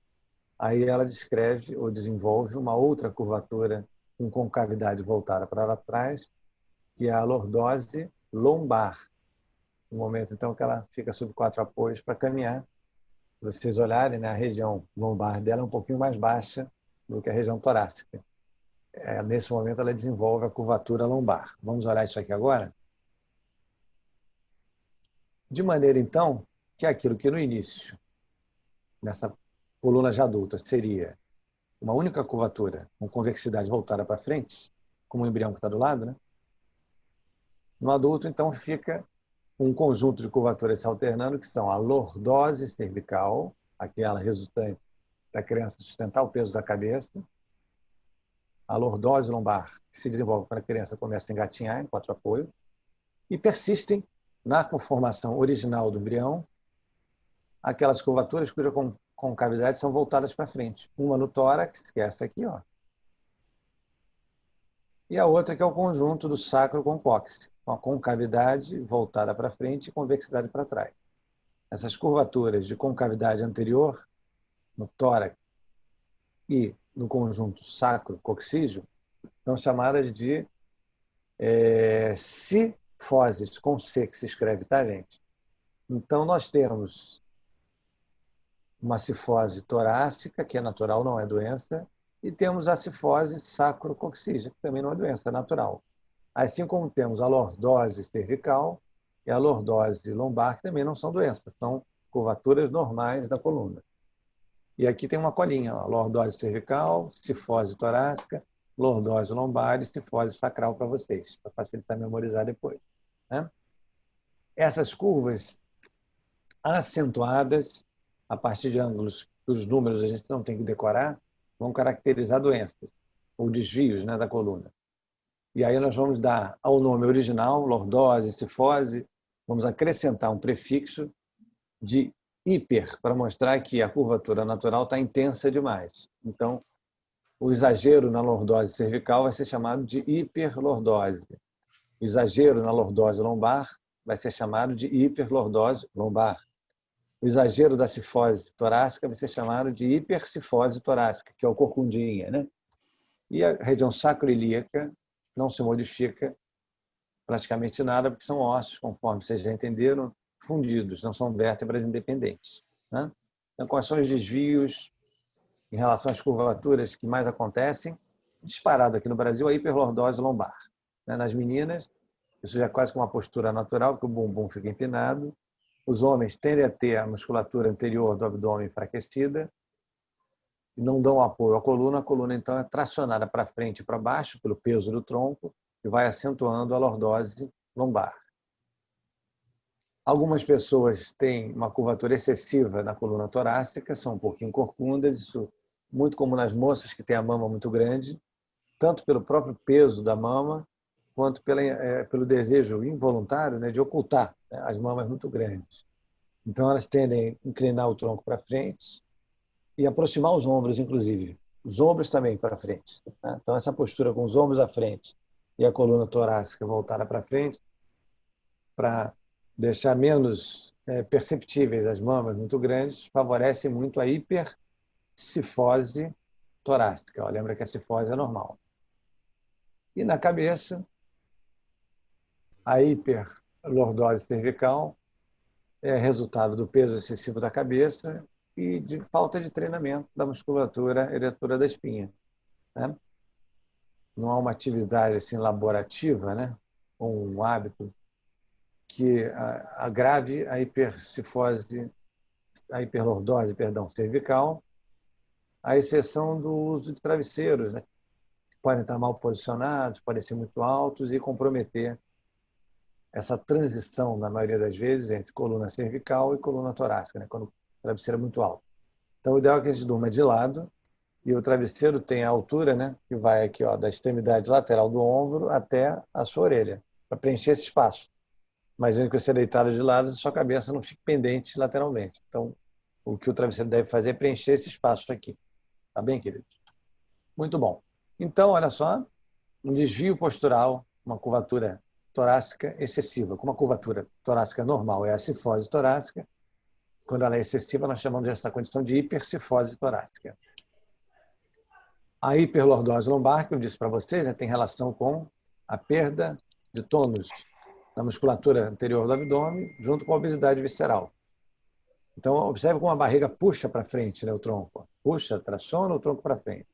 Speaker 1: aí ela descreve ou desenvolve uma outra curvatura com concavidade voltada para trás, que é a lordose lombar. no momento então que ela fica sob 4 apoios para caminhar. Se vocês olharem, né, a região lombar dela é um pouquinho mais baixa do que a região torácica. Nesse momento ela desenvolve a curvatura lombar. Vamos olhar isso aqui agora? De maneira, então, que aquilo que no início, nessa coluna já adulta, seria uma única curvatura com convexidade voltada para frente, como o embrião que está do lado, né? No adulto, então, fica um conjunto de curvaturas se alternando, que são a lordose cervical, aquela resultante da criança sustentar o peso da cabeça, a lordose lombar, que se desenvolve quando a criança começa a engatinhar em 4 apoios, e persistem na conformação original do embrião aquelas curvaturas cuja concavidades são voltadas para frente. Uma no tórax, que é essa aqui, ó, e a outra que é o conjunto do sacro com o cóccix, com a concavidade voltada para frente e convexidade para trás. Essas curvaturas de concavidade anterior, no tórax e no conjunto sacro-coccígeo, são chamadas de cifoses, com C que se escreve, tá, gente? Então, nós temos uma cifose torácica, que é natural, não é doença, e temos a cifose sacro-coccígea, que também não é doença, é natural. Assim como temos a lordose cervical e a lordose lombar, que também não são doenças, são curvaturas normais da coluna. E aqui tem uma colinha, ó, lordose cervical, cifose torácica, lordose lombar e cifose sacral para vocês, para facilitar memorizar depois, né? Essas curvas acentuadas, a partir de ângulos que os números a gente não tem que decorar, vão caracterizar doenças ou desvios, né, da coluna. E aí nós vamos dar ao nome original, lordose, cifose, vamos acrescentar um prefixo de hiper, para mostrar que a curvatura natural está intensa demais. Então, o exagero na lordose cervical vai ser chamado de hiperlordose. O exagero na lordose lombar vai ser chamado de hiperlordose lombar. O exagero da cifose torácica vai ser chamado de hipercifose torácica, que é o corcundinha, né? E a região sacroilíaca não se modifica praticamente nada, porque são ossos, conforme vocês já entenderam, fundidos, não são vértebras independentes, né? Então, quais são os desvios em relação às curvaturas que mais acontecem? Disparado aqui no Brasil, a hiperlordose lombar, né? Nas meninas, isso já é quase como uma postura natural, porque o bumbum fica empinado. Os homens tendem a ter a musculatura anterior do abdômen enfraquecida e não dão apoio à coluna. A coluna, então, é tracionada para frente e para baixo pelo peso do tronco e vai acentuando a lordose lombar. Algumas pessoas têm uma curvatura excessiva na coluna torácica, são um pouquinho corcundas, isso é muito comum nas moças que têm a mama muito grande, tanto pelo próprio peso da mama, quanto pelo desejo involuntário, né, de ocultar, né, as mamas muito grandes. Então, elas tendem a inclinar o tronco para frente e aproximar os ombros, inclusive. Os ombros também para frente, né? Então, essa postura com os ombros à frente e a coluna torácica voltada para frente, para deixar menos perceptíveis as mamas muito grandes, favorece muito a hipercifose torácica. Ó, lembra que a cifose é normal. E na cabeça, a hiperlordose cervical é resultado do peso excessivo da cabeça e de falta de treinamento da musculatura eretora da espinha, né? Não há uma atividade assim laborativa, né, ou um hábito que agrave a hiperlordose, cervical, à exceção do uso de travesseiros, né? Podem estar mal posicionados, podem ser muito altos e comprometer essa transição, na maioria das vezes, entre coluna cervical e coluna torácica, né? Quando o travesseiro é muito alto. Então, o ideal é que a gente durma de lado e o travesseiro tem a altura, né, que vai aqui, ó, da extremidade lateral do ombro até a sua orelha, para preencher esse espaço. Imagina que você é deitado de lado e sua cabeça não fique pendente lateralmente. Então, o que o travesseiro deve fazer é preencher esse espaço aqui. Tá bem, querido? Muito bom. Então, olha só, um desvio postural, uma curvatura torácica excessiva. Com uma curvatura torácica normal é a cifose torácica. Quando ela é excessiva, nós chamamos dessa condição de hipercifose torácica. A hiperlordose lombar, que eu disse para vocês, né, tem relação com a perda de tônus na musculatura anterior do abdômen, junto com a obesidade visceral. Então, observe como a barriga puxa para frente, né, o tronco. Puxa, traciona o tronco para frente.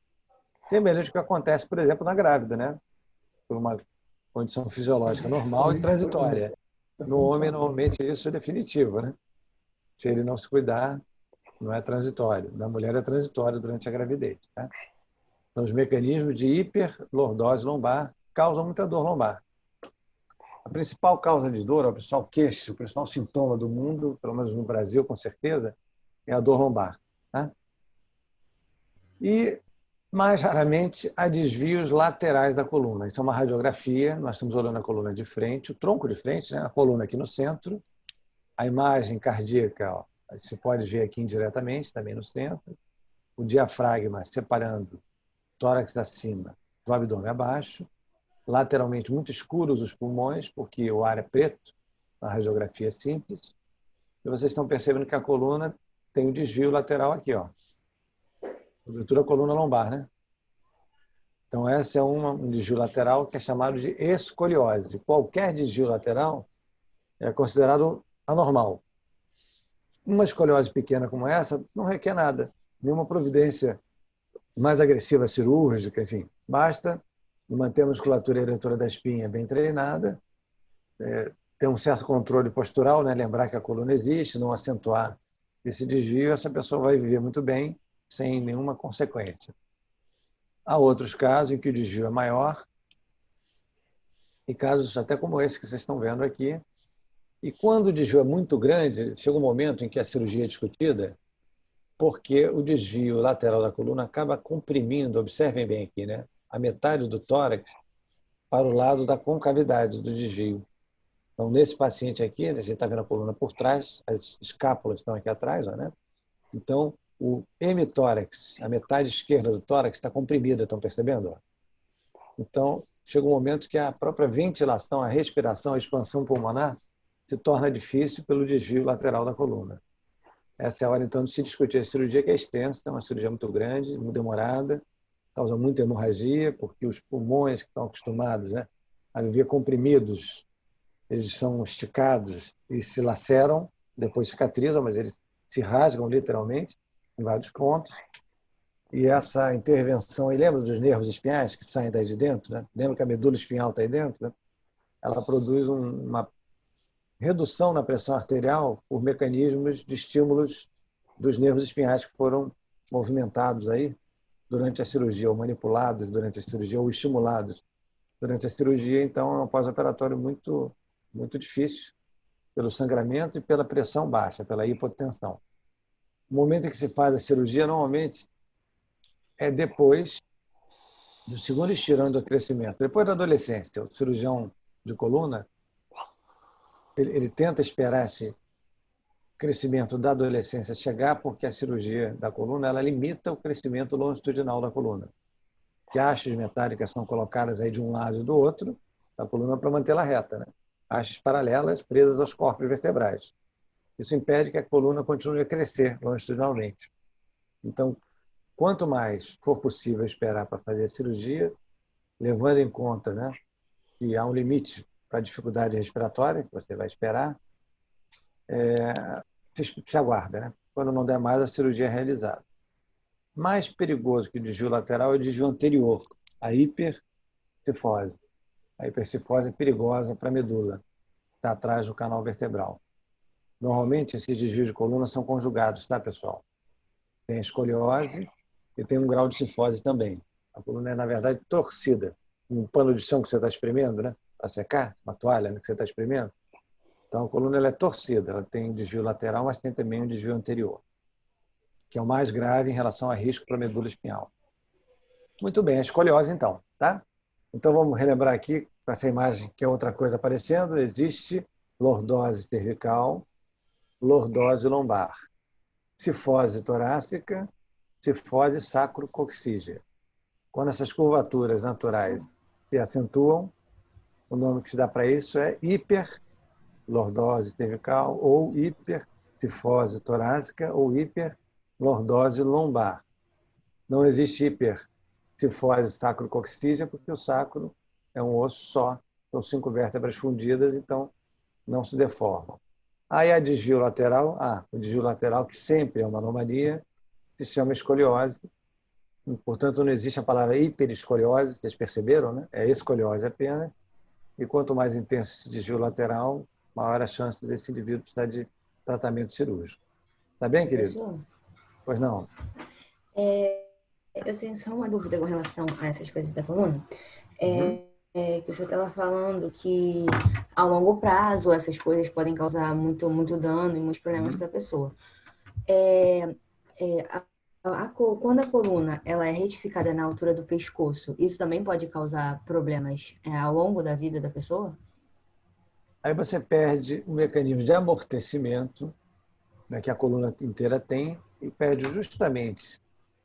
Speaker 1: Semelhante ao que acontece, por exemplo, na grávida, né? Por uma condição fisiológica normal e transitória. No homem, normalmente, isso é definitivo, né? Se ele não se cuidar, não é transitório. Na mulher é transitório durante a gravidez. Tá? Então, os mecanismos de hiperlordose lombar causam muita dor lombar. A principal causa de dor, o principal queixo, o principal sintoma do mundo, pelo menos no Brasil, com certeza, é a dor lombar. Tá? E, mais raramente, há desvios laterais da coluna. Isso é uma radiografia, nós estamos olhando a coluna de frente, o tronco de frente, né? A coluna aqui no centro, a imagem cardíaca, ó, você pode ver aqui indiretamente, também no centro, o diafragma separando tórax acima do abdômen abaixo, lateralmente muito escuros os pulmões, porque o ar é preto, na radiografia simples, e vocês estão percebendo que a coluna tem um desvio lateral aqui, ó, sobretudo a coluna lombar, né? Então, esse é um desvio lateral que é chamado de escoliose. Qualquer desvio lateral é considerado anormal. Uma escoliose pequena como essa não requer nada, nenhuma providência mais agressiva cirúrgica, enfim. Basta manter a musculatura eretora da espinha bem treinada, ter um certo controle postural, né? Lembrar que a coluna existe, não acentuar esse desvio, essa pessoa vai viver muito bem, sem nenhuma consequência. Há outros casos em que o desvio é maior, e casos até como esse que vocês estão vendo aqui. E quando o desvio é muito grande, chega um momento em que a cirurgia é discutida, porque o desvio lateral da coluna acaba comprimindo, observem bem aqui, né? A metade do tórax para o lado da concavidade do desvio. Então, nesse paciente aqui, a gente está vendo a coluna por trás, as escápulas estão aqui atrás, né? Então, o hemitórax, a metade esquerda do tórax está comprimida, estão percebendo? Então, chega um momento que a própria ventilação, a respiração, a expansão pulmonar se torna difícil pelo desvio lateral da coluna. Essa é a hora, então, de se discutir a cirurgia, que é extensa, é uma cirurgia muito grande, muito demorada, causa muita hemorragia, porque os pulmões que estão acostumados, né, a viver comprimidos, eles são esticados e se laceram, depois cicatrizam, mas eles se rasgam literalmente em vários pontos. E essa intervenção, e lembra dos nervos espinhais que saem daí de dentro, né? Lembra que a medula espinhal está aí dentro, né? Ela produz uma redução na pressão arterial por mecanismos de estímulos dos nervos espinhais que foram movimentados aí durante a cirurgia, ou manipulados durante a cirurgia, ou estimulados durante a cirurgia. Então, é um pós-operatório muito, muito difícil, pelo sangramento e pela pressão baixa, pela hipotensão. O momento em que se faz a cirurgia, normalmente, é depois do segundo estirão do crescimento. Depois da adolescência, o cirurgião de coluna, ele tenta esperar esse crescimento da adolescência chegar, porque a cirurgia da coluna ela limita o crescimento longitudinal da coluna. Que hastes metálicas são colocadas aí de um lado e do outro da coluna para mantê-la reta, né? Hastes paralelas presas aos corpos vertebrais. Isso impede que a coluna continue a crescer longitudinalmente. Então, quanto mais for possível esperar para fazer a cirurgia, levando em conta, né, que há um limite para a dificuldade respiratória, que você vai esperar, se aguarda, né? Quando não der mais, a cirurgia é realizada. Mais perigoso que o desvio lateral é o desvio anterior, a hipercifose. A hipercifose é perigosa para a medula, está atrás do canal vertebral. Normalmente, esses desvios de coluna são conjugados, tá, pessoal? Tem a escoliose e tem um grau de cifose também. A coluna é, na verdade, torcida. Um pano de chão que você está espremendo, né? Para secar, uma toalha, né, que você está espremendo. Então, a coluna ela é torcida, ela tem desvio lateral, mas tem também um desvio anterior, que é o mais grave em relação a risco para a medula espinhal. Muito bem, a escoliose, então, tá? Então, vamos relembrar aqui, com essa imagem, que é outra coisa aparecendo, existe lordose cervical, lordose lombar, cifose torácica, cifose sacrococcígea. Quando essas curvaturas naturais se acentuam, o nome que se dá para isso é hiperlordose cervical ou hipercifose torácica ou hiperlordose lombar. Não existe hipercifose sacrococcígea porque o sacro é um osso só São 5 vértebras fundidas, então não se deformam. Aí a desvio lateral, o desvio lateral, que sempre é uma anomalia, se chama escoliose. Portanto, não existe a palavra hiperescoliose, vocês perceberam, né? É escoliose apenas. E quanto mais intenso esse desvio lateral, maior a chance desse indivíduo precisar de tratamento cirúrgico. Tá bem, querido?
Speaker 4: Professor,
Speaker 1: Pois não.
Speaker 4: eu tenho só uma dúvida com relação a essas coisas da coluna.
Speaker 1: Uhum.
Speaker 4: Que você estava falando que a longo prazo essas coisas podem causar muito dano e muitos problemas
Speaker 1: Uhum.
Speaker 4: para a pessoa. Quando a coluna ela é retificada na altura do pescoço, isso também pode causar problemas ao longo da vida da pessoa?
Speaker 1: Aí você perde o mecanismo de amortecimento, né, que a coluna inteira tem, e perde justamente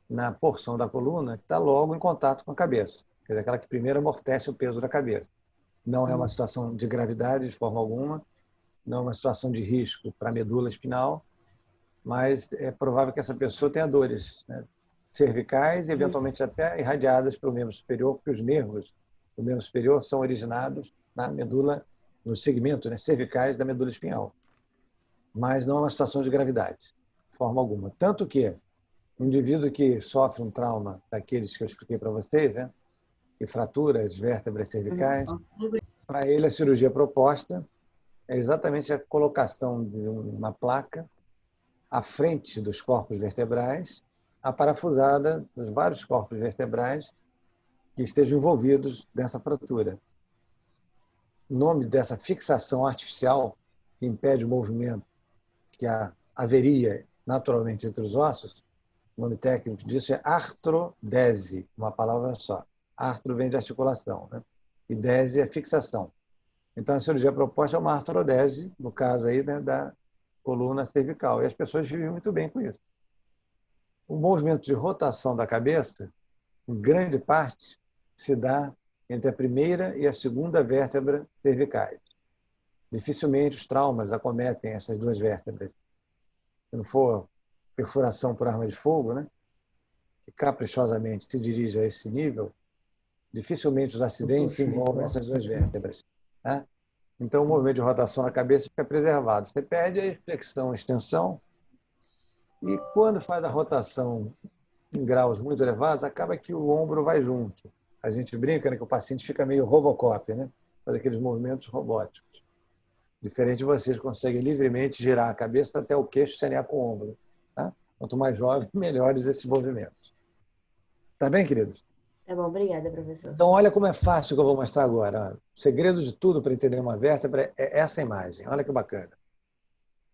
Speaker 1: na porção da coluna que está logo em contato com a cabeça. Quer dizer, aquela que primeiro amortece o peso da cabeça. Não é uma situação de gravidade de forma alguma, não é uma situação de risco para a medula espinal, mas é provável que essa pessoa tenha dores, né, cervicais e eventualmente até irradiadas pelo membro superior, porque os nervos do membro superior são originados na medula, nos segmentos, né, cervicais da medula espinhal. Mas não é uma situação de gravidade, de forma alguma. Tanto que um indivíduo que sofre um trauma daqueles que eu expliquei para vocês, né, que fratura as vértebras cervicais, para ele a cirurgia proposta é exatamente a colocação de uma placa à frente dos corpos vertebrais, aparafusada nos vários corpos vertebrais que estejam envolvidos nessa fratura. O nome dessa fixação artificial que impede o movimento que haveria naturalmente entre os ossos, o nome técnico disso é artrodese, uma palavra só. Artro vem de articulação, né? E dese é fixação. Então, a cirurgia proposta é uma artrodese, no caso aí, né, da coluna cervical. E as pessoas vivem muito bem com isso. O movimento de rotação da cabeça, em grande parte, se dá entre a primeira e a segunda vértebra cervicais. Dificilmente os traumas acometem essas duas vértebras. Se não for perfuração por arma de fogo, né, que caprichosamente se dirige a esse nível, dificilmente os acidentes envolvem essas duas vértebras. Tá? Então, o movimento de rotação na cabeça fica preservado. Você perde a flexão e extensão, e quando faz a rotação em graus muito elevados, acaba que o ombro vai junto. A gente brinca, né, que o paciente fica meio Robocop, né? Faz aqueles movimentos robóticos. Diferente de vocês, conseguem livremente girar a cabeça até o queixo se alinhar com o ombro. Tá? Quanto mais jovem, melhores esses movimentos. Tá bem, queridos?
Speaker 4: Tá bom, obrigada, professor.
Speaker 1: Então, olha como é fácil o que eu vou mostrar agora. O segredo de tudo para entender uma vértebra é essa imagem. Olha que bacana.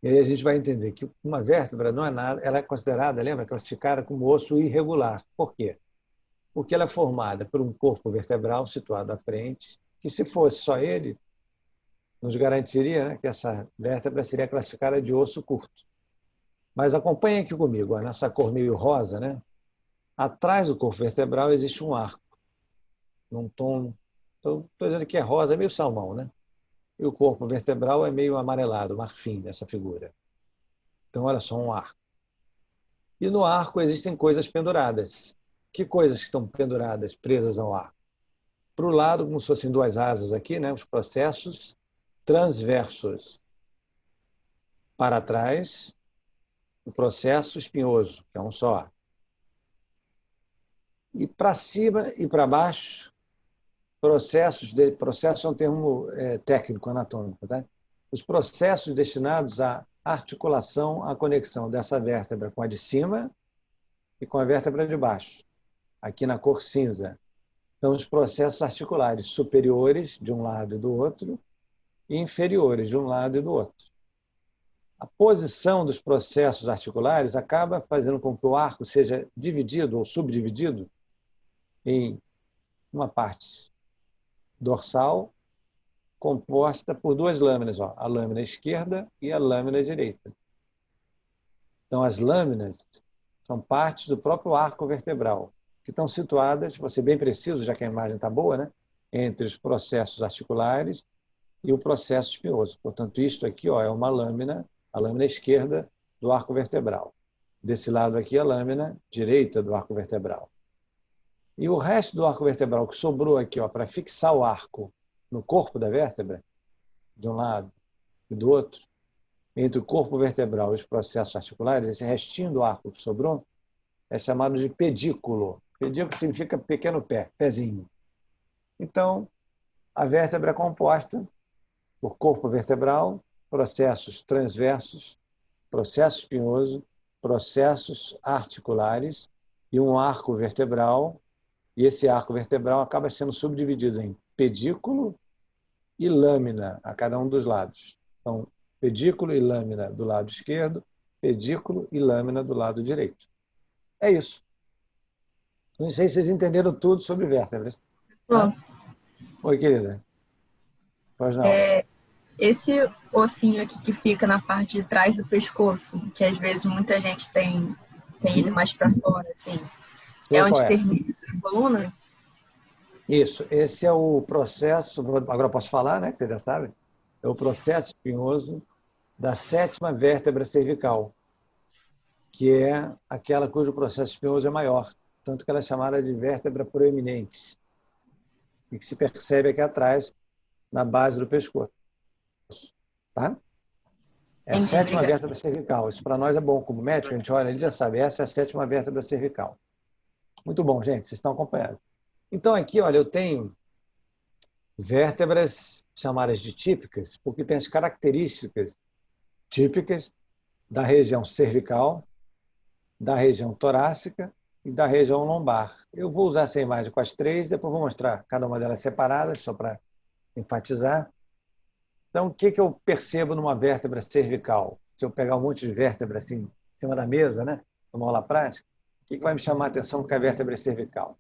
Speaker 1: E aí a gente vai entender que uma vértebra não é nada, ela é considerada, lembra, classificada como osso irregular. Por quê? Porque ela é formada por um corpo vertebral situado à frente, que se fosse só ele, nos garantiria, né, que essa vértebra seria classificada de osso curto. Mas acompanhe aqui comigo, ó, nessa cor meio rosa, né? Atrás do corpo vertebral existe um arco, num tom, estou dizendo que é rosa, é meio salmão, né? E o corpo vertebral é meio amarelado, marfim, nessa figura. Então, olha só, um arco. E no arco existem coisas penduradas. Que coisas que estão penduradas, presas ao arco? Para o lado, como se fossem duas asas aqui, né? Os processos transversos. Para trás, o processo espinhoso, que é um só. E para cima e para baixo, processo é um termo técnico, anatômico, tá? Os processos destinados à articulação, à conexão dessa vértebra com a de cima e com a vértebra de baixo. Aqui na cor cinza, são os processos articulares superiores de um lado e do outro e inferiores de um lado e do outro. A posição dos processos articulares acaba fazendo com que o arco seja dividido ou subdividido em uma parte dorsal composta por duas lâminas, ó, a lâmina esquerda e a lâmina direita. Então, as lâminas são partes do próprio arco vertebral, que estão situadas, vou ser bem preciso, já que a imagem está boa, né, entre os processos articulares e o processo espinhoso. Portanto, isto aqui, ó, é uma lâmina, a lâmina esquerda do arco vertebral. Desse lado aqui, a lâmina direita do arco vertebral. E o resto do arco vertebral que sobrou aqui, para fixar o arco no corpo da vértebra, de um lado e do outro, entre o corpo vertebral e os processos articulares, esse restinho do arco que sobrou é chamado de pedículo. Pedículo significa pequeno pé, pezinho. Então, a vértebra é composta por corpo vertebral, processos transversos, processo espinhoso, processos articulares e um arco vertebral. E esse arco vertebral acaba sendo subdividido em pedículo e lâmina a cada um dos lados. Então, pedículo e lâmina do lado esquerdo, pedículo e lâmina do lado direito. É isso. Não sei se vocês entenderam tudo sobre vértebras.
Speaker 2: Bom,
Speaker 1: Oi, querida. Pois não.
Speaker 2: esse ossinho aqui que fica na parte de trás do pescoço, que às vezes muita gente tem ele mais para fora, assim,
Speaker 1: Sei
Speaker 2: é
Speaker 1: qual
Speaker 2: onde
Speaker 1: é.
Speaker 2: termina a coluna?
Speaker 1: Isso. Esse é o processo, agora eu posso falar, né, que você já sabe, é o processo espinhoso da sétima vértebra cervical, que é aquela cujo processo espinhoso é maior, tanto que ela é chamada de vértebra proeminente, e que se percebe aqui atrás, na base do pescoço. Tá? É a
Speaker 2: Entendi,
Speaker 1: sétima
Speaker 2: obrigada.
Speaker 1: vértebra cervical. Isso para nós é bom. Como médico, a gente olha, ele já sabe, essa é a sétima vértebra cervical. Muito bom, gente, vocês estão acompanhando. Então, aqui, olha, eu tenho vértebras chamadas de típicas, porque tem as características típicas da região cervical, da região torácica e da região lombar. Eu vou usar essa imagem com as três, depois vou mostrar cada uma delas separadas, só para enfatizar. Então, o que eu percebo numa vértebra cervical? Se eu pegar um monte de vértebra assim, em cima da mesa, né, numa aula prática, o que vai me chamar a atenção com a vértebra cervical?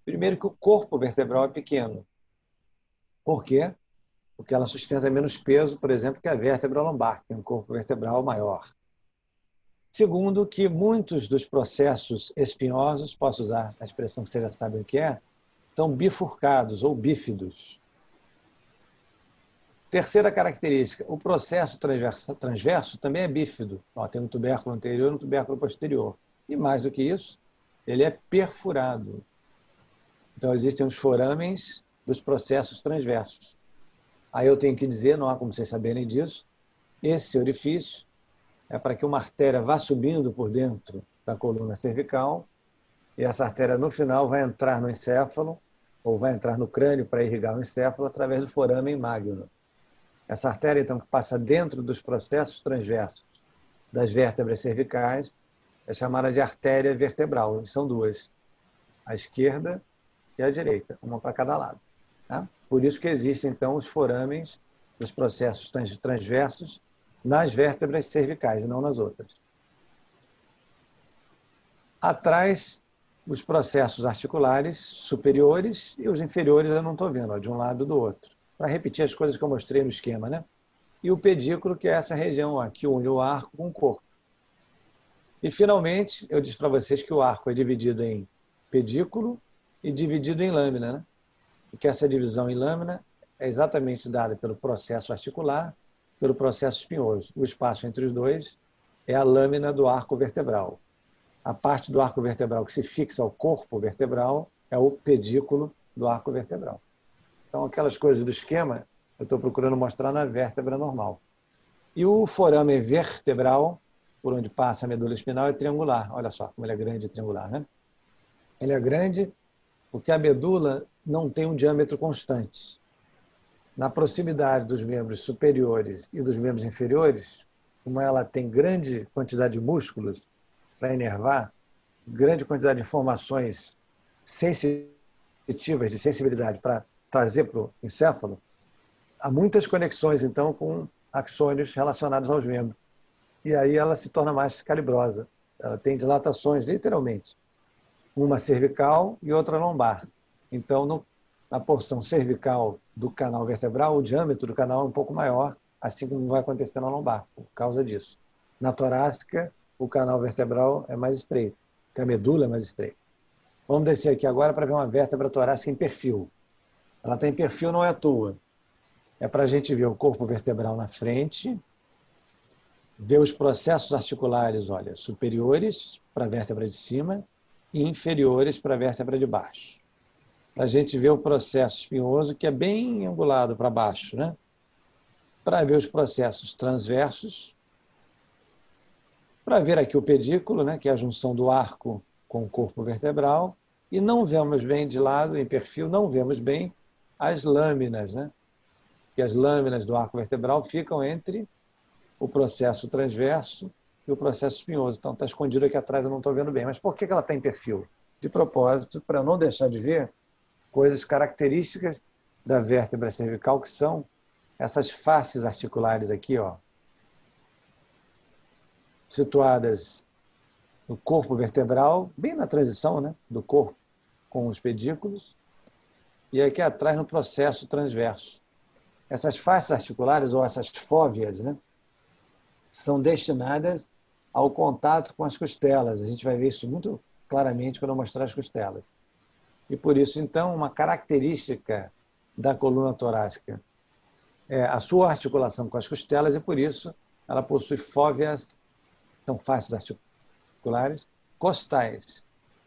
Speaker 1: Primeiro que o corpo vertebral é pequeno. Por quê? Porque ela sustenta menos peso, por exemplo, que a vértebra lombar, que tem um corpo vertebral maior. Segundo, que muitos dos processos espinhosos, posso usar a expressão que vocês já sabem o que é, são bifurcados ou bífidos. Terceira característica, o processo transverso também é bífido. Tem um tubérculo anterior e um tubérculo posterior. E mais do que isso, ele é perfurado. Então, existem os forames dos processos transversos. Aí eu tenho que dizer, não há como vocês saberem disso, esse orifício é para que uma artéria vá subindo por dentro da coluna cervical e essa artéria, no final, vai entrar no encéfalo ou vai entrar no crânio para irrigar o encéfalo através do foramen magno. Essa artéria, então, que passa dentro dos processos transversos das vértebras cervicais, é chamada de artéria vertebral. E são duas, a esquerda e a direita, uma para cada lado. Tá? Por isso que existem, então, os forames dos processos transversos nas vértebras cervicais e não nas outras. Atrás, os processos articulares superiores e os inferiores eu não estou vendo, de um lado e do outro. Para repetir as coisas que eu mostrei no esquema, né? E o pedículo, que é essa região aqui, que une o arco com o corpo. E, finalmente, eu disse para vocês que o arco é dividido em pedículo e dividido em lâmina, né? E que essa divisão em lâmina é exatamente dada pelo processo articular, pelo processo espinhoso. O espaço entre os dois é a lâmina do arco vertebral. A parte do arco vertebral que se fixa ao corpo vertebral é o pedículo do arco vertebral. Então, aquelas coisas do esquema, eu estou procurando mostrar na vértebra normal. E o forame vertebral, por onde passa a medula espinal, é triangular. Olha só como ele é grande e triangular, né? Ele é grande porque a medula não tem um diâmetro constante. Na proximidade dos membros superiores e dos membros inferiores, como ela tem grande quantidade de músculos para inervar, grande quantidade de informações sensitivas, de sensibilidade para trazer para o encéfalo, há muitas conexões, então, com axônios relacionados aos membros. E aí ela se torna mais calibrosa. Ela tem dilatações, literalmente. Uma cervical e outra lombar. Então, na porção cervical do canal vertebral, o diâmetro do canal é um pouco maior, assim como vai acontecer na lombar, por causa disso. Na torácica, o canal vertebral é mais estreito, porque a medula é mais estreita. Vamos descer aqui agora para ver uma vértebra torácica em perfil. Ela está em perfil, não é à toa. É para a gente ver o corpo vertebral na frente, ver os processos articulares, olha, superiores para a vértebra de cima e inferiores para a vértebra de baixo. para a gente ver o processo espinhoso, que é bem angulado para baixo, né? Para ver os processos transversos, para ver aqui o pedículo, né, que é a junção do arco com o corpo vertebral, e não vemos bem de lado, em perfil, não vemos bem as lâminas, né? Que as lâminas do arco vertebral ficam entre o processo transverso e o processo espinhoso. Então, está escondido aqui atrás, eu não estou vendo bem. Mas por que ela está em perfil? De propósito, para não deixar de ver coisas características da vértebra cervical, que são essas faces articulares aqui, ó, situadas no corpo vertebral, bem na transição, né, do corpo com os pedículos, e aqui atrás no processo transverso. Essas faces articulares, ou essas fóveas, né, são destinadas ao contato com as costelas. A gente vai ver isso muito claramente quando eu mostrar as costelas. E por isso, então, uma característica da coluna torácica é a sua articulação com as costelas, e por isso ela possui fóveas, são faces articulares, costais,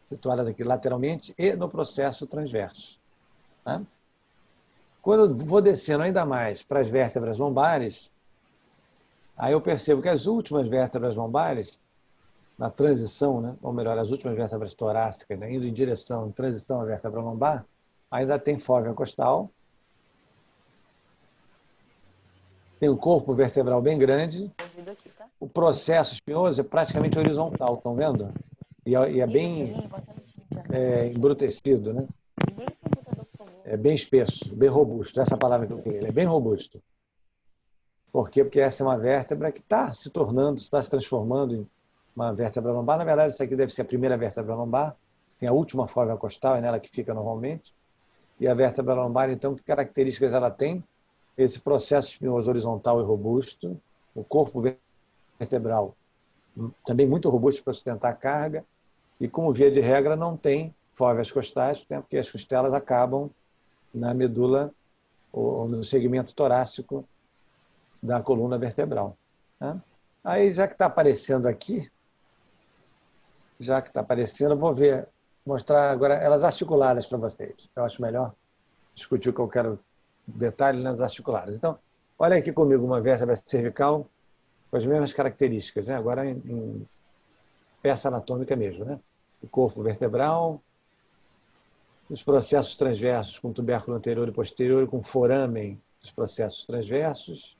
Speaker 1: situadas aqui lateralmente e no processo transverso. Tá? Quando eu vou descendo ainda mais para as vértebras lombares, aí eu percebo que as últimas vértebras lombares, na transição, né, ou melhor, as últimas vértebras torácicas, né, indo em direção, em transição à vértebra lombar, ainda tem fóvea costal, tem o corpo vertebral bem grande, o processo espinhoso é praticamente horizontal, estão vendo? E é bem embrutecido, né? É bem espesso, bem robusto, essa é a palavra que eu queria, ele é bem robusto. Por quê? Porque essa é uma vértebra que está se tornando, está se transformando em uma vértebra lombar. Na verdade, essa aqui deve ser a primeira vértebra lombar, tem a última fóvea costal, é nela que fica normalmente. E a vértebra lombar, então, que características ela tem? Esse processo espinhoso horizontal e robusto, o corpo vertebral também muito robusto para sustentar a carga, e como via de regra não tem fóveas costais, porque as costelas acabam na medula ou no segmento torácico da coluna vertebral. Tá? Aí, já que está aparecendo aqui, eu vou mostrar agora elas articuladas para vocês. Eu acho melhor discutir o que eu quero, detalhe nas articulares. Então, olha aqui comigo uma vértebra cervical com as mesmas características, né? Agora em peça anatômica mesmo, né? O corpo vertebral, os processos transversos com tubérculo anterior e posterior, com foramen dos processos transversos,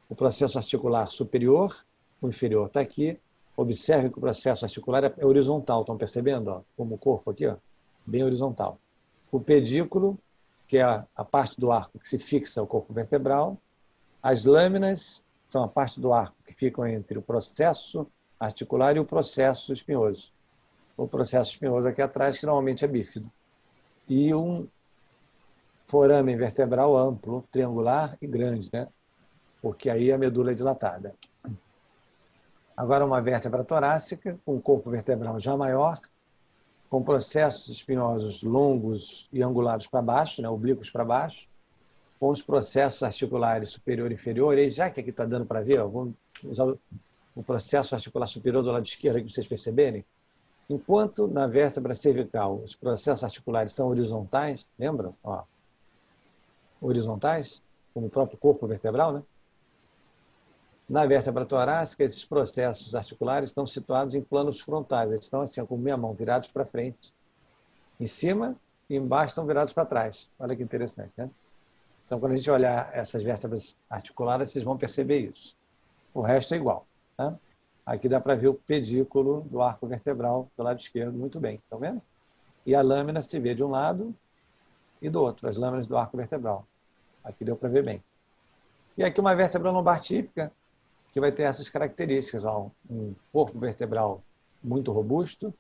Speaker 1: o processo articular superior, o inferior está aqui. Observe que o processo articular é horizontal, estão percebendo? Ó? Como o corpo aqui, ó, bem horizontal. O pedículo, que é a parte do arco que se fixa ao corpo vertebral. As lâminas são a parte do arco que ficam entre o processo articular e o processo espinhoso. O processo espinhoso aqui atrás, que normalmente é bífido. E um forame vertebral amplo, triangular e grande, né? Porque aí a medula é dilatada. Agora uma vértebra torácica, com um corpo vertebral já maior, com processos espinhosos longos e angulados para baixo, né, oblíquos para baixo, com os processos articulares superior e inferior. E já que aqui está dando para ver, ó, vamos usar o processo articular superior do lado esquerdo, para vocês perceberem. Enquanto na vértebra cervical os processos articulares são horizontais, lembram? Ó, horizontais, como o próprio corpo vertebral, né? Na vértebra torácica, esses processos articulares estão situados em planos frontais. Eles estão assim, com meia mão, virados para frente. Em cima e embaixo estão virados para trás. Olha que interessante, né? Então, quando a gente olhar essas vértebras articulares, vocês vão perceber isso. O resto é igual. Tá? Aqui dá para ver o pedículo do arco vertebral do lado esquerdo muito bem. Estão vendo? E a lâmina se vê de um lado e do outro, as lâminas do arco vertebral. Aqui deu para ver bem. E aqui uma vértebra lombar típica, que vai ter essas características. Ó, um corpo vertebral muito robusto,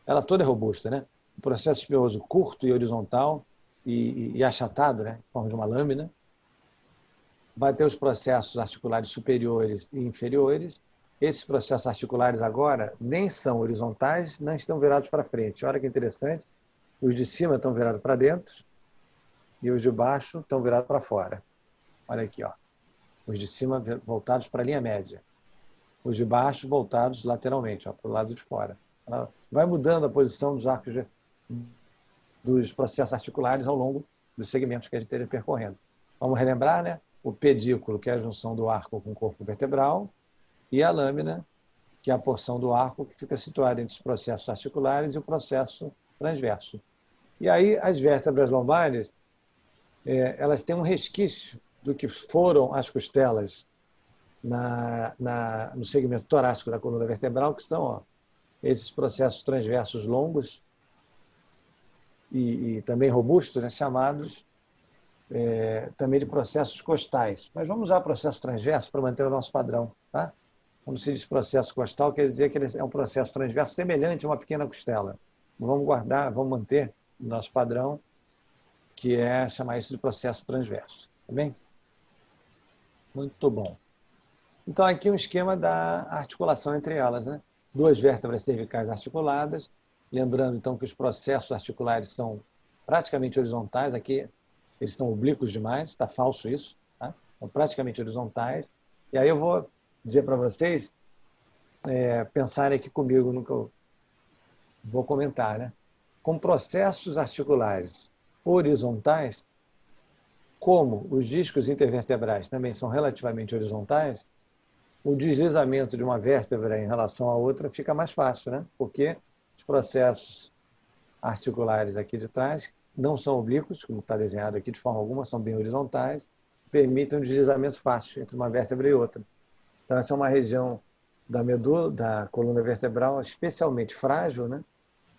Speaker 1: ela toda é robusta, né? O processo espinhoso curto e horizontal e achatado, né? Em forma de uma lâmina. Vai ter os processos articulares superiores e inferiores. Esses processos articulares agora nem são horizontais, nem estão virados para frente. Olha que interessante. Os de cima estão virados para dentro e os de baixo estão virados para fora. Olha aqui, ó. Os de cima voltados para a linha média. Os de baixo voltados lateralmente, para o lado de fora. Ela vai mudando a posição dos arcos dos processos articulares ao longo dos segmentos que a gente esteja percorrendo. Vamos relembrar, né? O pedículo, que é a junção do arco com o corpo vertebral, e a lâmina, que é a porção do arco que fica situada entre os processos articulares e o processo transverso. E aí as vértebras lombares, elas têm um resquício do que foram as costelas no segmento torácico da coluna vertebral, que são esses processos transversos longos e também robustos, né, chamados também de processos costais. Mas vamos usar processo transverso para manter o nosso padrão. Tá? Quando se diz processo costal, quer dizer que ele é um processo transverso semelhante a uma pequena costela. Vamos guardar, vamos manter o nosso padrão, que é chamar isso de processo transverso. Tá bem? Muito bom. Então, aqui um esquema da articulação entre elas, né? 2 vértebras cervicais articuladas. Lembrando, então, que os processos articulares são praticamente horizontais. Aqui, eles estão oblíquos demais. Está falso isso. Tá? São praticamente horizontais. E aí eu vou dizer para vocês pensarem aqui comigo no que eu vou comentar, né? Com processos articulares horizontais, como os discos intervertebrais também são relativamente horizontais, o deslizamento de uma vértebra em relação à outra fica mais fácil, né? Porque os processos articulares aqui de trás não são oblíquos, como está desenhado aqui de forma alguma, são bem horizontais, permitem um deslizamento fácil entre uma vértebra e outra. Então, essa é uma região da medula, da coluna vertebral especialmente frágil, né?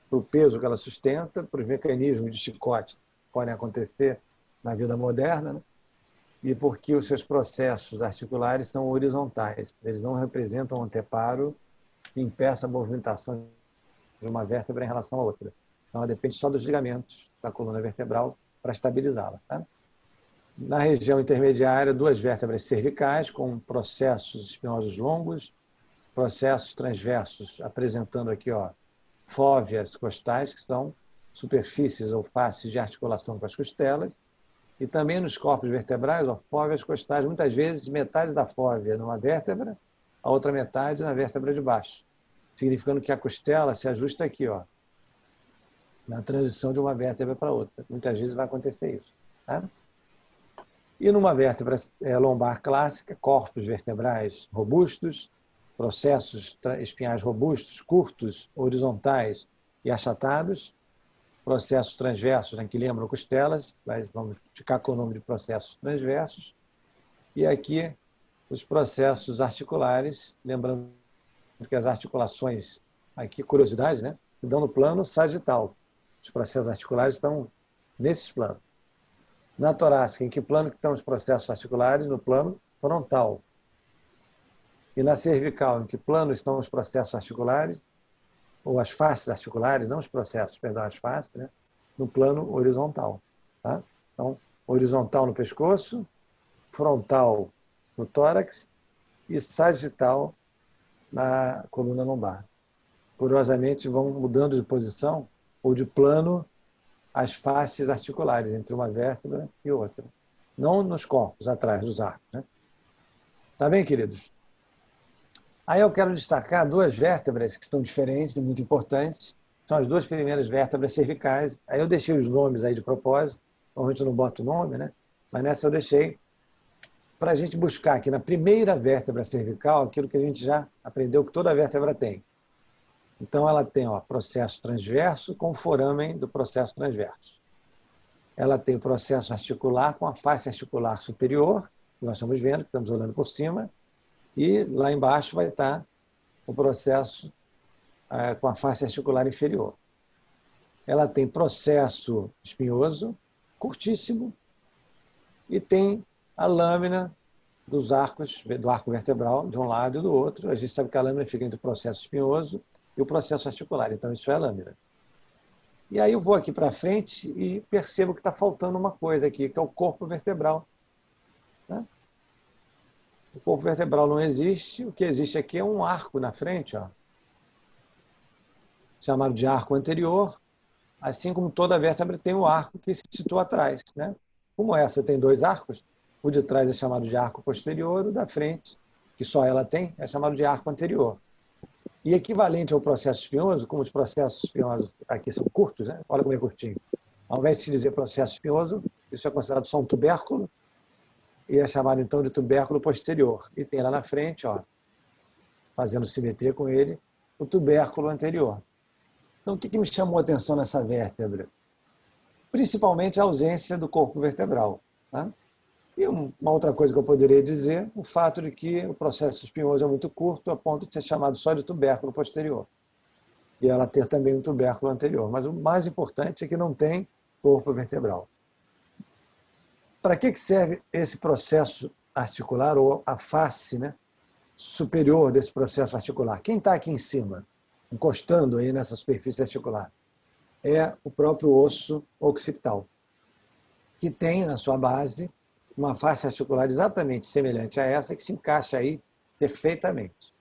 Speaker 1: Para o peso que ela sustenta, para os mecanismos de chicote que podem acontecer na vida moderna, né? E porque os seus processos articulares são horizontais. Eles não representam um anteparo que impeça a movimentação de uma vértebra em relação à outra. Então, ela depende só dos ligamentos da coluna vertebral para estabilizá-la. Tá? Na região intermediária, 2 vértebras cervicais com processos espinhosos longos, processos transversos, apresentando aqui fóveas costais, que são superfícies ou faces de articulação com as costelas, e também nos corpos vertebrais, fóveas costais, muitas vezes metade da fóvea numa vértebra, a outra metade na vértebra de baixo, significando que a costela se ajusta aqui, na transição de uma vértebra para outra. Muitas vezes vai acontecer isso. Tá? E numa vértebra lombar clássica, corpos vertebrais robustos, processos espinhais robustos, curtos, horizontais e achatados, processos transversos, né, que lembram costelas, mas vamos ficar com o nome de processos transversos. E aqui os processos articulares, lembrando que as articulações, aqui curiosidade, né, se dão no plano sagital. Os processos articulares estão nesses planos. Na torácica, em que plano que estão os processos articulares? No plano frontal. E na cervical, em que plano estão os processos articulares? Ou as faces articulares, não os processos, perdão, as faces, né? No plano horizontal. Tá? Então, horizontal no pescoço, frontal no tórax e sagital na coluna lombar. Curiosamente, vão mudando de posição ou de plano as faces articulares entre uma vértebra e outra. Não nos corpos, atrás dos arcos. Né? Tá bem, queridos? Aí eu quero destacar 2 vértebras que são diferentes e muito importantes. São as 2 primeiras vértebras cervicais. Aí eu deixei os nomes aí de propósito. Normalmente eu não boto o nome, né? Mas nessa eu deixei para a gente buscar aqui na primeira vértebra cervical aquilo que a gente já aprendeu que toda vértebra tem. Então ela tem processo transverso com o foramen do processo transverso. Ela tem o processo articular com a face articular superior, que nós estamos vendo, que estamos olhando por cima, e lá embaixo vai estar o processo com a face articular inferior. Ela tem processo espinhoso, curtíssimo, e tem a lâmina dos arcos, do arco vertebral, de um lado e do outro. A gente sabe que a lâmina fica entre o processo espinhoso e o processo articular, então isso é a lâmina. E aí eu vou aqui para frente e percebo que está faltando uma coisa aqui, que é o corpo vertebral. Né? O corpo vertebral não existe, o que existe aqui é um arco na frente, chamado de arco anterior, assim como toda vértebra tem o arco que se situa atrás. Né? Como essa tem 2 arcos, o de trás é chamado de arco posterior, o da frente, que só ela tem, é chamado de arco anterior. E equivalente ao processo espinhoso, como os processos espinhosos aqui são curtos, né? Olha como é curtinho. Ao invés de se dizer processo espinhoso, isso é considerado só um tubérculo e é chamado então de tubérculo posterior. E tem lá na frente, ó, fazendo simetria com ele, o tubérculo anterior. Então, o que me chamou a atenção nessa vértebra? Principalmente a ausência do corpo vertebral. Tá? E uma outra coisa que eu poderia dizer, o fato de que o processo espinhoso é muito curto, a ponto de ser chamado só de tubérculo posterior. E ela ter também um tubérculo anterior. Mas o mais importante é que não tem corpo vertebral. Para que serve esse processo articular, ou a face, né, superior desse processo articular? Quem está aqui em cima, encostando aí nessa superfície articular? É o próprio osso occipital, que tem na sua base uma face articular exatamente semelhante a essa, que se encaixa aí perfeitamente.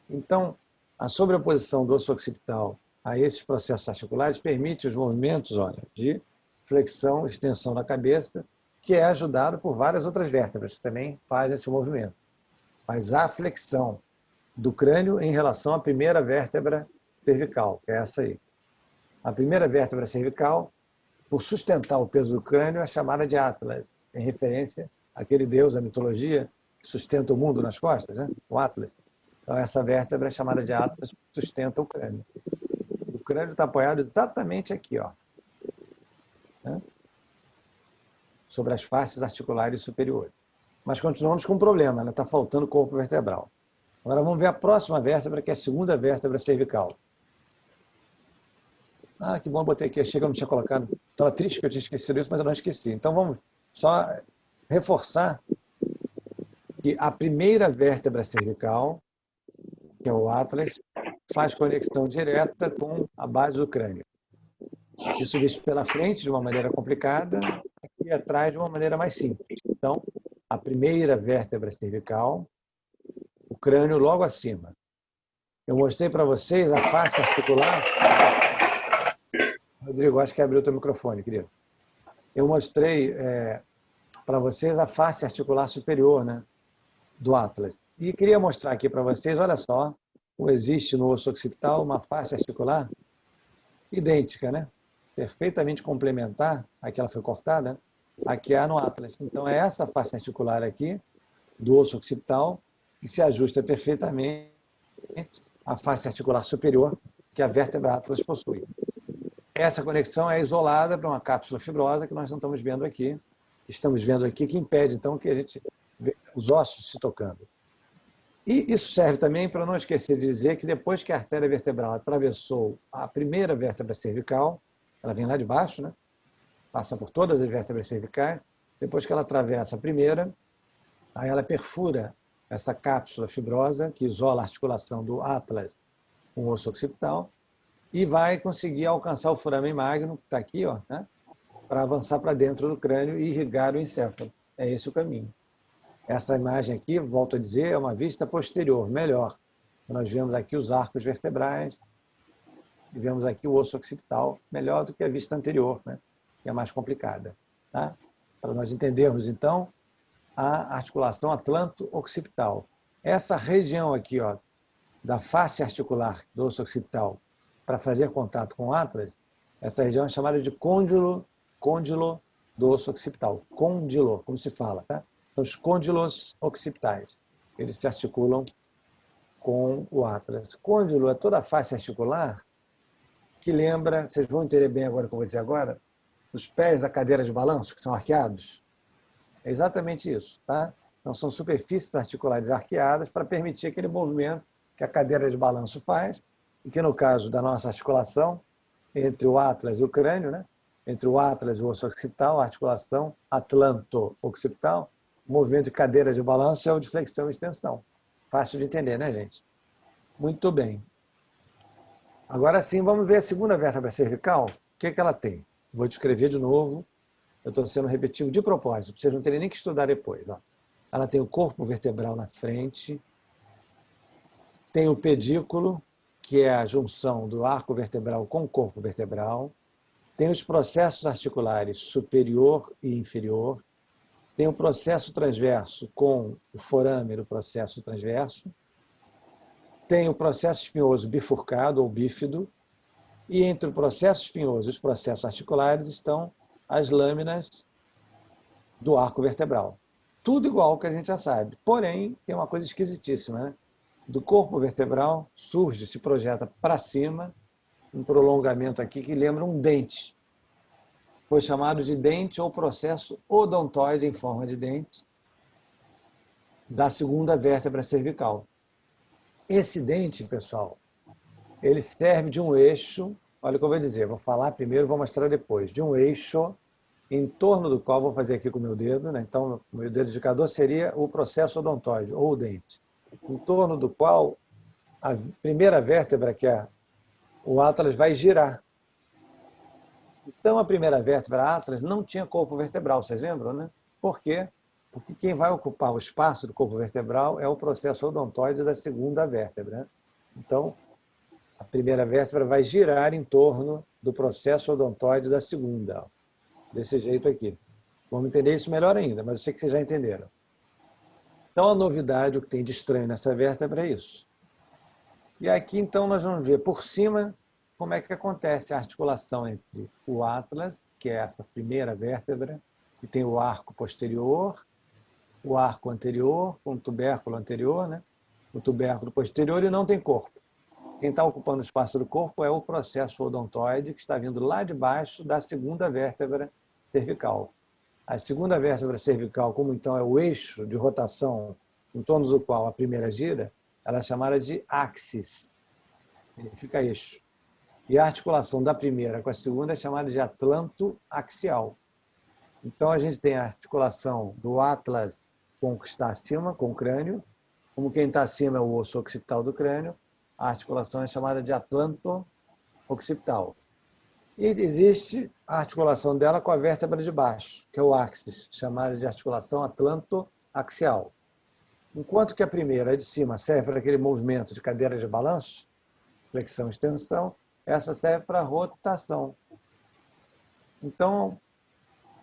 Speaker 1: Então, a sobreposição do osso occipital a esses processos articulares permite os movimentos, olha, de flexão e extensão da cabeça, que é ajudado por várias outras vértebras que também fazem esse movimento. Mas a flexão do crânio em relação à primeira vértebra cervical, que é essa aí. A primeira vértebra cervical, por sustentar o peso do crânio, é chamada de Atlas, em referência àquele deus da mitologia que sustenta o mundo nas costas, né? O Atlas. Então, essa vértebra é chamada de Atlas, que sustenta o crânio. O crânio está apoiado exatamente aqui, ó, né? Sobre as faces articulares superiores. Mas continuamos com um problema, né? Está faltando corpo vertebral. Agora vamos ver a próxima vértebra, que é a segunda vértebra cervical. Ah, que bom, eu botei aqui. Achei que eu não tinha colocado. Estava triste que eu tinha esquecido isso, mas eu não esqueci. Então vamos só reforçar que a primeira vértebra cervical, que é o Atlas, faz conexão direta com a base do crânio. Isso visto pela frente de uma maneira complicada e atrás de uma maneira mais simples. Então, a primeira vértebra cervical, o crânio logo acima. Eu mostrei para vocês a face articular. Rodrigo, acho que abriu o teu microfone, querido. Eu mostrei para vocês a face articular superior, né, do Atlas. E queria mostrar aqui para vocês, olha só, existe no osso occipital uma face articular idêntica, né? Perfeitamente complementar, aqui ela foi cortada, aqui há no Atlas. Então, é essa face articular aqui, do osso occipital, que se ajusta perfeitamente à face articular superior que a vértebra Atlas possui. Essa conexão é isolada para uma cápsula fibrosa que nós não estamos vendo aqui. Estamos vendo aqui, que impede, então, que a gente veja os ossos se tocando. E isso serve também para não esquecer de dizer que depois que a artéria vertebral atravessou a primeira vértebra cervical, ela vem lá de baixo, né? Passa por todas as vértebras cervicais, depois que ela atravessa a primeira, aí ela perfura essa cápsula fibrosa que isola a articulação do Atlas com o osso occipital e vai conseguir alcançar o foramen magnum, que está aqui, ó, né? Para avançar para dentro do crânio e irrigar o encéfalo. É esse o caminho. Essa imagem aqui, volto a dizer, é uma vista posterior, melhor. Nós vemos aqui os arcos vertebrais e vemos aqui o osso occipital, melhor do que a vista anterior, né? Que é mais complicada. Tá? Para nós entendermos, então, a articulação atlanto-occipital. Essa região aqui, ó, da face articular do osso occipital, para fazer contato com o Atlas, essa região é chamada de côndilo do osso occipital. Côndilo, como se fala, tá? São os côndilos occipitais. Eles se articulam com o Atlas. Côndilo é toda a face articular que lembra, vocês vão entender bem agora o que eu vou dizer agora, os pés da cadeira de balanço, que são arqueados. É exatamente isso, tá? Então, são superfícies articulares arqueadas para permitir aquele movimento que a cadeira de balanço faz, e que, no caso da nossa articulação, entre o Atlas e o crânio, né? Entre o Atlas e o osso occipital, a articulação atlanto-occipital, o movimento de cadeira de balanço é o de flexão e extensão. Fácil de entender, né, gente? Muito bem. Agora sim, vamos ver a segunda vértebra cervical. O que ela tem? Vou descrever de novo. Eu estou sendo repetitivo de propósito, para vocês não terem nem que estudar depois. Ó. Ela tem o corpo vertebral na frente, tem o pedículo, que é a junção do arco vertebral com o corpo vertebral, tem os processos articulares superior e inferior, tem o processo transverso com o forame do processo transverso, tem o processo espinhoso bifurcado ou bífido, E entre o processo espinhoso e os processos articulares estão as lâminas do arco vertebral. Tudo igual que a gente já sabe. Porém, tem uma coisa esquisitíssima, né? Do corpo vertebral surge, se projeta para cima, um prolongamento aqui que lembra um dente. Foi chamado de dente ou processo odontoide em forma de dente da segunda vértebra cervical. Esse dente, pessoal, ele serve de um eixo, olha o que eu vou dizer, vou falar primeiro, vou mostrar depois, de um eixo em torno do qual, vou fazer aqui com o meu dedo, né? Então, o meu dedo indicador seria o processo odontoide, ou o dente, em torno do qual a primeira vértebra, que é o atlas, vai girar. Então, a primeira vértebra, atlas, não tinha corpo vertebral, vocês lembram, né? Por quê? Porque quem vai ocupar o espaço do corpo vertebral é o processo odontoide da segunda vértebra. Então, a primeira vértebra vai girar em torno do processo odontoide da segunda. Desse jeito aqui. Vamos entender isso melhor ainda, mas eu sei que vocês já entenderam. Então, a novidade, o que tem de estranho nessa vértebra é isso. E aqui, então, nós vamos ver por cima como é que acontece a articulação entre o atlas, que é essa primeira vértebra, que tem o arco posterior, o arco anterior, com o tubérculo anterior, né? O tubérculo posterior, e não tem corpo. Quem está ocupando o espaço do corpo é o processo odontoide, que está vindo lá de baixo da segunda vértebra cervical. A segunda vértebra cervical, como então é o eixo de rotação em torno do qual a primeira gira, ela é chamada de axis, significa eixo. E a articulação da primeira com a segunda é chamada de atlanto axial. Então a gente tem a articulação do atlas com o que está acima, com o crânio, como quem está acima é o osso occipital do crânio, a articulação é chamada de atlanto occipital. E existe a articulação dela com a vértebra de baixo, que é o axis, chamada de articulação atlanto-axial. Enquanto que a primeira, a de cima, serve para aquele movimento de cadeira de balanço, flexão e extensão, essa serve para rotação. Então,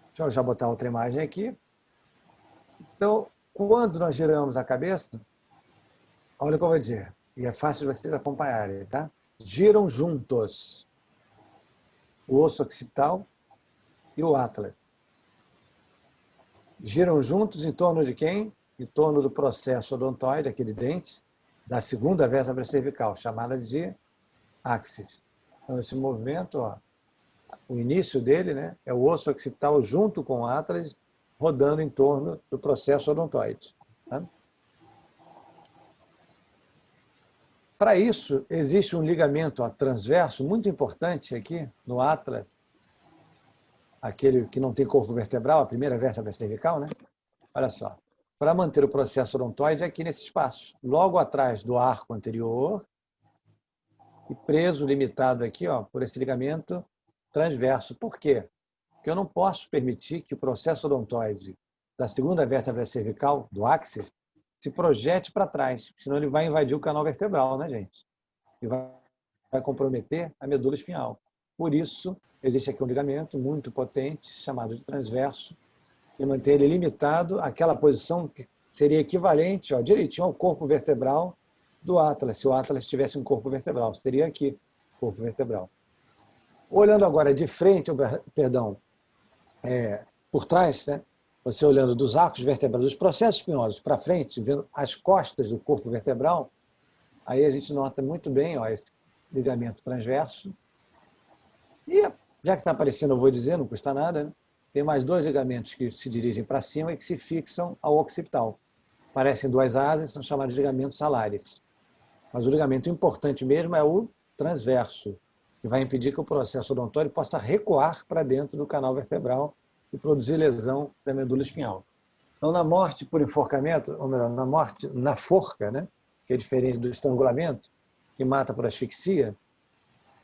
Speaker 1: deixa eu já botar outra imagem aqui. Então, quando nós giramos a cabeça, olha o que eu vou dizer, e é fácil de vocês acompanharem, tá? Giram juntos o osso occipital e o atlas. Giram juntos em torno de quem? Em torno do processo odontoide, aquele dente, da segunda vértebra cervical, chamada de axis. Então, esse movimento, ó, o início dele, né, é o osso occipital junto com o atlas, rodando em torno do processo odontoide. Tá? Para isso, existe um ligamento transverso muito importante aqui no atlas, aquele que não tem corpo vertebral, a primeira vértebra cervical, né? Olha só. Para manter o processo odontoide aqui nesse espaço, logo atrás do arco anterior e preso, limitado aqui, ó, por esse ligamento transverso. Por quê? Porque eu não posso permitir que o processo odontoide da segunda vértebra cervical, do axis, se projete para trás, senão ele vai invadir o canal vertebral, né, gente? E vai comprometer a medula espinhal. Por isso, existe aqui um ligamento muito potente, chamado de transverso, que mantém ele limitado àquela posição que seria equivalente, ó, direitinho ao corpo vertebral do atlas. Se o atlas tivesse um corpo vertebral, seria aqui o corpo vertebral. Olhando agora de frente, perdão, por trás, né? Você olhando dos arcos vertebrais, dos processos espinhosos para frente, vendo as costas do corpo vertebral, aí a gente nota muito bem, ó, esse ligamento transverso. E já que está aparecendo, eu vou dizer, não custa nada, né? Tem mais dois ligamentos que se dirigem para cima e que se fixam ao occipital. Parecem duas asas, são chamados de ligamentos salares. Mas o ligamento importante mesmo é o transverso, que vai impedir que o processo odontóide possa recuar para dentro do canal vertebral e produzir lesão da medula espinhal. Então, na morte por enforcamento, ou melhor, na morte na forca, né, que é diferente do estrangulamento, que mata por asfixia,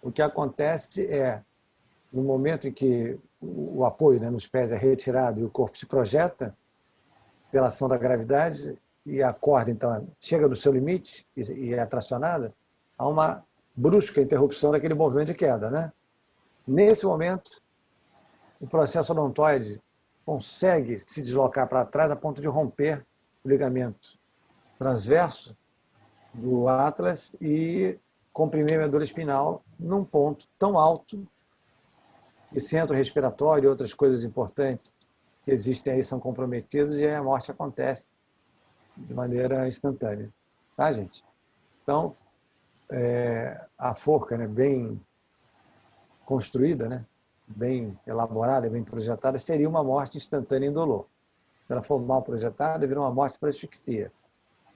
Speaker 1: o que acontece é, no momento em que o apoio, né, nos pés é retirado e o corpo se projeta, pela ação da gravidade, e a corda, então, chega no seu limite e é tracionada, há uma brusca interrupção daquele movimento de queda, né? Nesse momento, o processo odontoide consegue se deslocar para trás a ponto de romper o ligamento transverso do atlas e comprimir a medula espinhal num ponto tão alto que centro respiratório e outras coisas importantes que existem aí são comprometidos e aí a morte acontece de maneira instantânea. Tá, gente? Então, a forca, né, bem construída, né, bem elaborada, bem projetada, seria uma morte instantânea indolor. Se ela for mal projetada, vira uma morte por asfixia.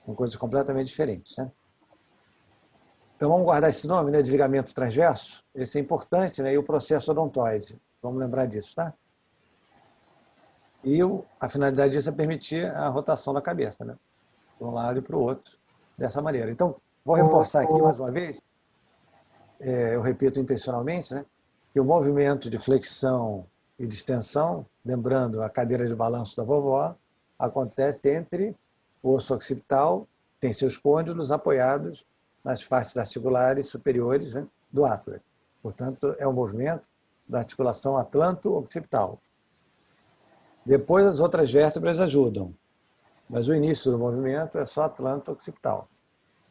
Speaker 1: São coisas completamente diferentes, né? Então, vamos guardar esse nome, né? Desligamento transverso. Esse é importante, né? E o processo odontoide. Vamos lembrar disso, tá? E a finalidade disso é permitir a rotação da cabeça, né? De um lado e para o outro, dessa maneira. Então, vou reforçar aqui mais uma vez, eu repito intencionalmente, né? Que o movimento de flexão e de extensão, lembrando a cadeira de balanço da vovó, acontece entre o osso occipital, tem seus côndilos apoiados nas faces articulares superiores, né, do atlas. Portanto, é o movimento da articulação atlanto-occipital. Depois, as outras vértebras ajudam, mas o início do movimento é só atlanto-occipital.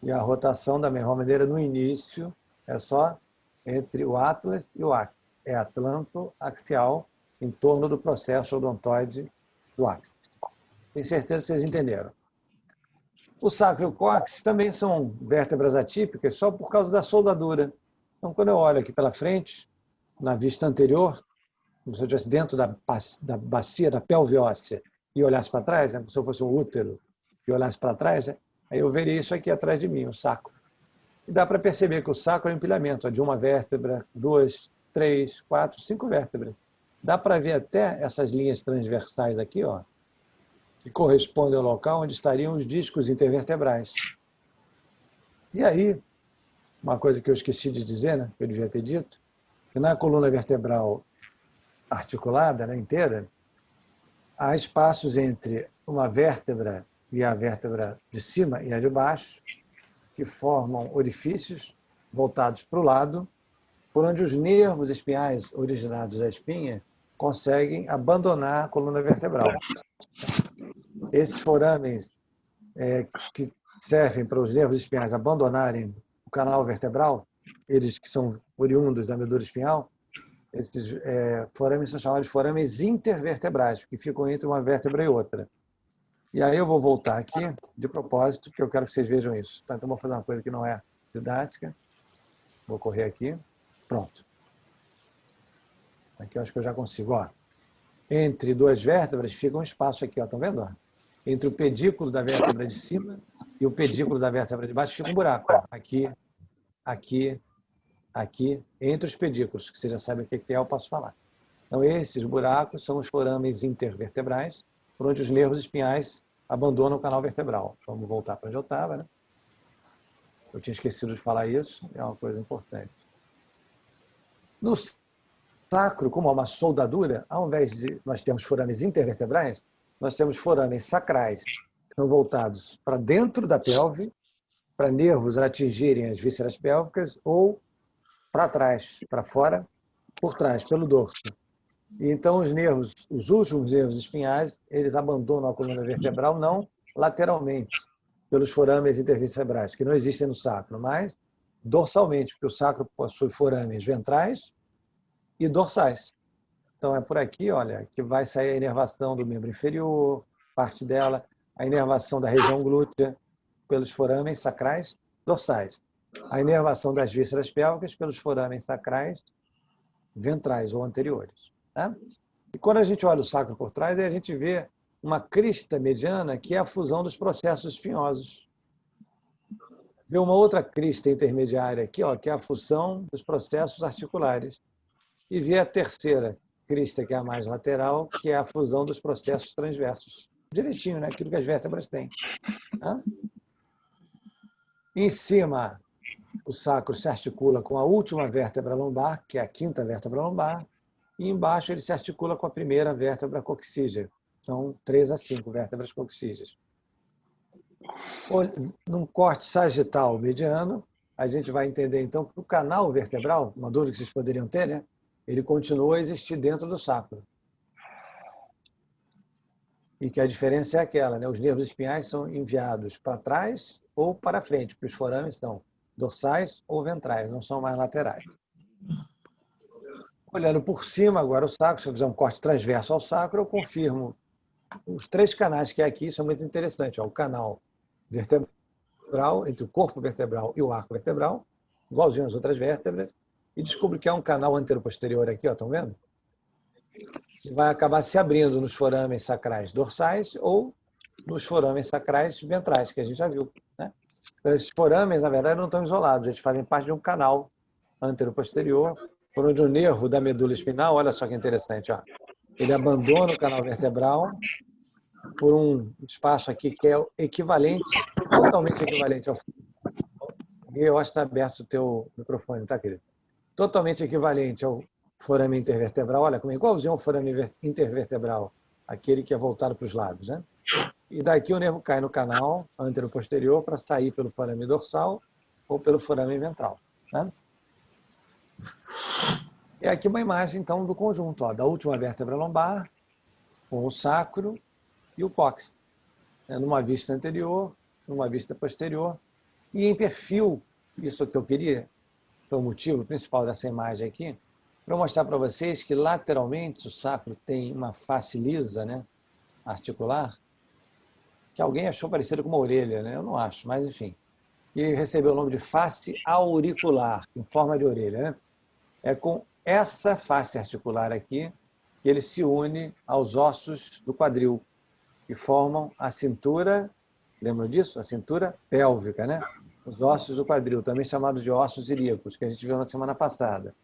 Speaker 1: E a rotação, da mesma maneira, no início, é só entre o atlas e o axis. É atlanto-axial em torno do processo odontoide do axis. Tenho certeza que vocês entenderam. O sacro e o cóccix também são vértebras atípicas só por causa da soldadura. Então, quando eu olho aqui pela frente, na vista anterior, como se eu estivesse dentro da bacia, da pelve óssea, e olhasse para trás, né, como se eu fosse um útero, e olhasse para trás, né, aí eu veria isso aqui atrás de mim, o sacro. E dá para perceber que o sacro é um empilhamento de uma vértebra, 2, 3, 4, 5 vértebras. Dá para ver até essas linhas transversais aqui, ó, que correspondem ao local onde estariam os discos intervertebrais. E aí, uma coisa que eu esqueci de dizer, né, que eu devia ter dito, que na coluna vertebral articulada, né, inteira, há espaços entre uma vértebra e a vértebra de cima e a de baixo, que formam orifícios voltados para o lado, por onde os nervos espinhais originados da espinha conseguem abandonar a coluna vertebral. Esses forames que servem para os nervos espinhais abandonarem o canal vertebral, eles que são oriundos da medula espinhal, esses forames são chamados de forames intervertebrais, que ficam entre uma vértebra e outra. E aí eu vou voltar aqui, de propósito, porque eu quero que vocês vejam isso. Então, vou fazer uma coisa que não é didática. Vou correr aqui. Pronto. Aqui eu acho que eu já consigo. Ó. Entre duas vértebras fica um espaço aqui, estão vendo? Ó? Entre o pedículo da vértebra de cima e o pedículo da vértebra de baixo fica um buraco. Ó. Aqui, aqui, aqui, entre os pedículos, que vocês já sabem o que é, eu posso falar. Então, esses buracos são os forames intervertebrais, por onde os nervos espinhais abandonam o canal vertebral. Vamos voltar para onde eu estava, né? Eu tinha esquecido de falar isso, é uma coisa importante. No sacro, como é uma soldadura, ao invés de nós termos forames intervertebrais, nós temos forames sacrais, que são voltados para dentro da pelve, para nervos atingirem as vísceras pélvicas, ou para trás, para fora, por trás, pelo dorso. E então os nervos, os últimos nervos espinhais, eles abandonam a coluna vertebral não lateralmente, pelos forames intervertebrais, que não existem no sacro, mas dorsalmente, porque o sacro possui forames ventrais e dorsais. Então é por aqui, olha, que vai sair a inervação do membro inferior, parte dela, a inervação da região glútea pelos forames sacrais dorsais, a inervação das vísceras pélvicas pelos forames sacrais ventrais ou anteriores. Tá? E quando a gente olha o sacro por trás, aí a gente vê uma crista mediana, que é a fusão dos processos espinhosos. Vê uma outra crista intermediária aqui, ó, que é a fusão dos processos articulares. E vê a terceira crista, que é a mais lateral, que é a fusão dos processos transversos. Direitinho, né? Aquilo que as vértebras têm. Tá? Em cima, o sacro se articula com a última vértebra lombar, que é a quinta vértebra lombar, e embaixo ele se articula com a primeira vértebra coxígea. São 3 a 5 vértebras coxígeas. Num corte sagital mediano, a gente vai entender então que o canal vertebral, uma dúvida que vocês poderiam ter, né? Ele continua a existir dentro do sacro. E que a diferença é aquela, né? Os nervos espinhais são enviados para trás ou para frente, porque os forames são dorsais ou ventrais, não são mais laterais. Olhando por cima agora o sacro, se eu fizer um corte transverso ao sacro, eu confirmo os 3 canais que é aqui, isso é muito interessante. Ó, o canal vertebral, entre o corpo vertebral e o arco vertebral, igualzinho às outras vértebras, e descubro que é um canal anteroposterior aqui, estão vendo? Que vai acabar se abrindo nos forames sacrais dorsais ou nos forames sacrais ventrais, que a gente já viu. Né? Então, esses forames, na verdade, não estão isolados, eles fazem parte de um canal anteroposterior, por onde o nervo da medula espinhal, olha só que interessante, ó, ele abandona o canal vertebral por um espaço aqui que é equivalente, totalmente equivalente ao... Eu acho que está aberto o teu microfone, tá, querido? Totalmente equivalente ao forame intervertebral, olha como é igualzinho ao forame intervertebral, aquele que é voltado para os lados, né? E daqui o nervo cai no canal anteroposterior para sair pelo forame dorsal ou pelo forame ventral, né? E aqui uma imagem, então, do conjunto, ó, da última vértebra lombar, com o sacro e o cóccix, né? Numa vista anterior, numa vista posterior, e em perfil, isso que eu queria, foi o motivo principal dessa imagem aqui, para mostrar para vocês que lateralmente o sacro tem uma face lisa, né, articular, que alguém achou parecida com uma orelha, né? Eu não acho, mas enfim. E recebeu o nome de face auricular, em forma de orelha, né? É com essa face articular aqui que ele se une aos ossos do quadril, que formam a cintura, lembram disso? A cintura pélvica, né? Os ossos do quadril, também chamados de ossos ilíacos, que a gente viu na semana passada.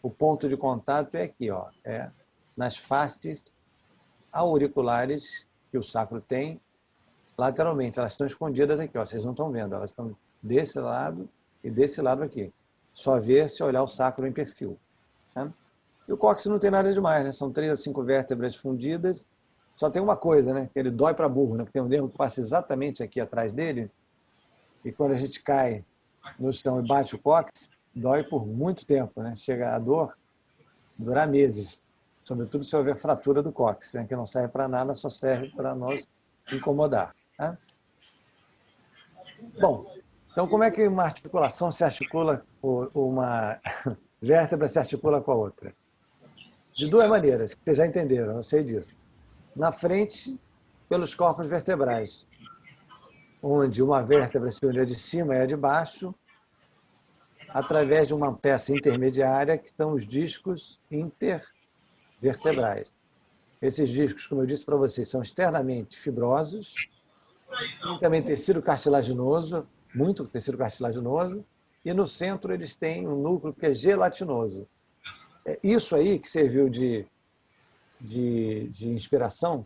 Speaker 1: O ponto de contato é aqui, ó, é nas faces auriculares que o sacro tem lateralmente. Elas estão escondidas aqui, ó, vocês não estão vendo, elas estão desse lado e desse lado aqui. Só ver se olhar o sacro em perfil. Né? E o cóccix não tem nada demais, né? São 3 a 5 vértebras fundidas. Só tem uma coisa, né? Que ele dói para burro, né? Porque tem um nervo que passa exatamente aqui atrás dele. E quando a gente cai no chão e bate o cóccix, dói por muito tempo, né? Chega a dor, durar meses. Sobretudo se houver fratura do cóccix, né? Que não serve para nada, só serve para nos incomodar. Né? Bom, então como é que uma articulação se articula, ou uma vértebra se articula com a outra? De 2 maneiras, que vocês já entenderam, eu sei disso. Na frente, pelos corpos vertebrais, onde uma vértebra se une a de cima e a de baixo, através de uma peça intermediária, que são os discos intervertebrais. Esses discos, como eu disse para vocês, são externamente fibrosos, tem também tecido cartilaginoso, muito tecido cartilaginoso, e no centro eles têm um núcleo que é gelatinoso. Isso aí que serviu de inspiração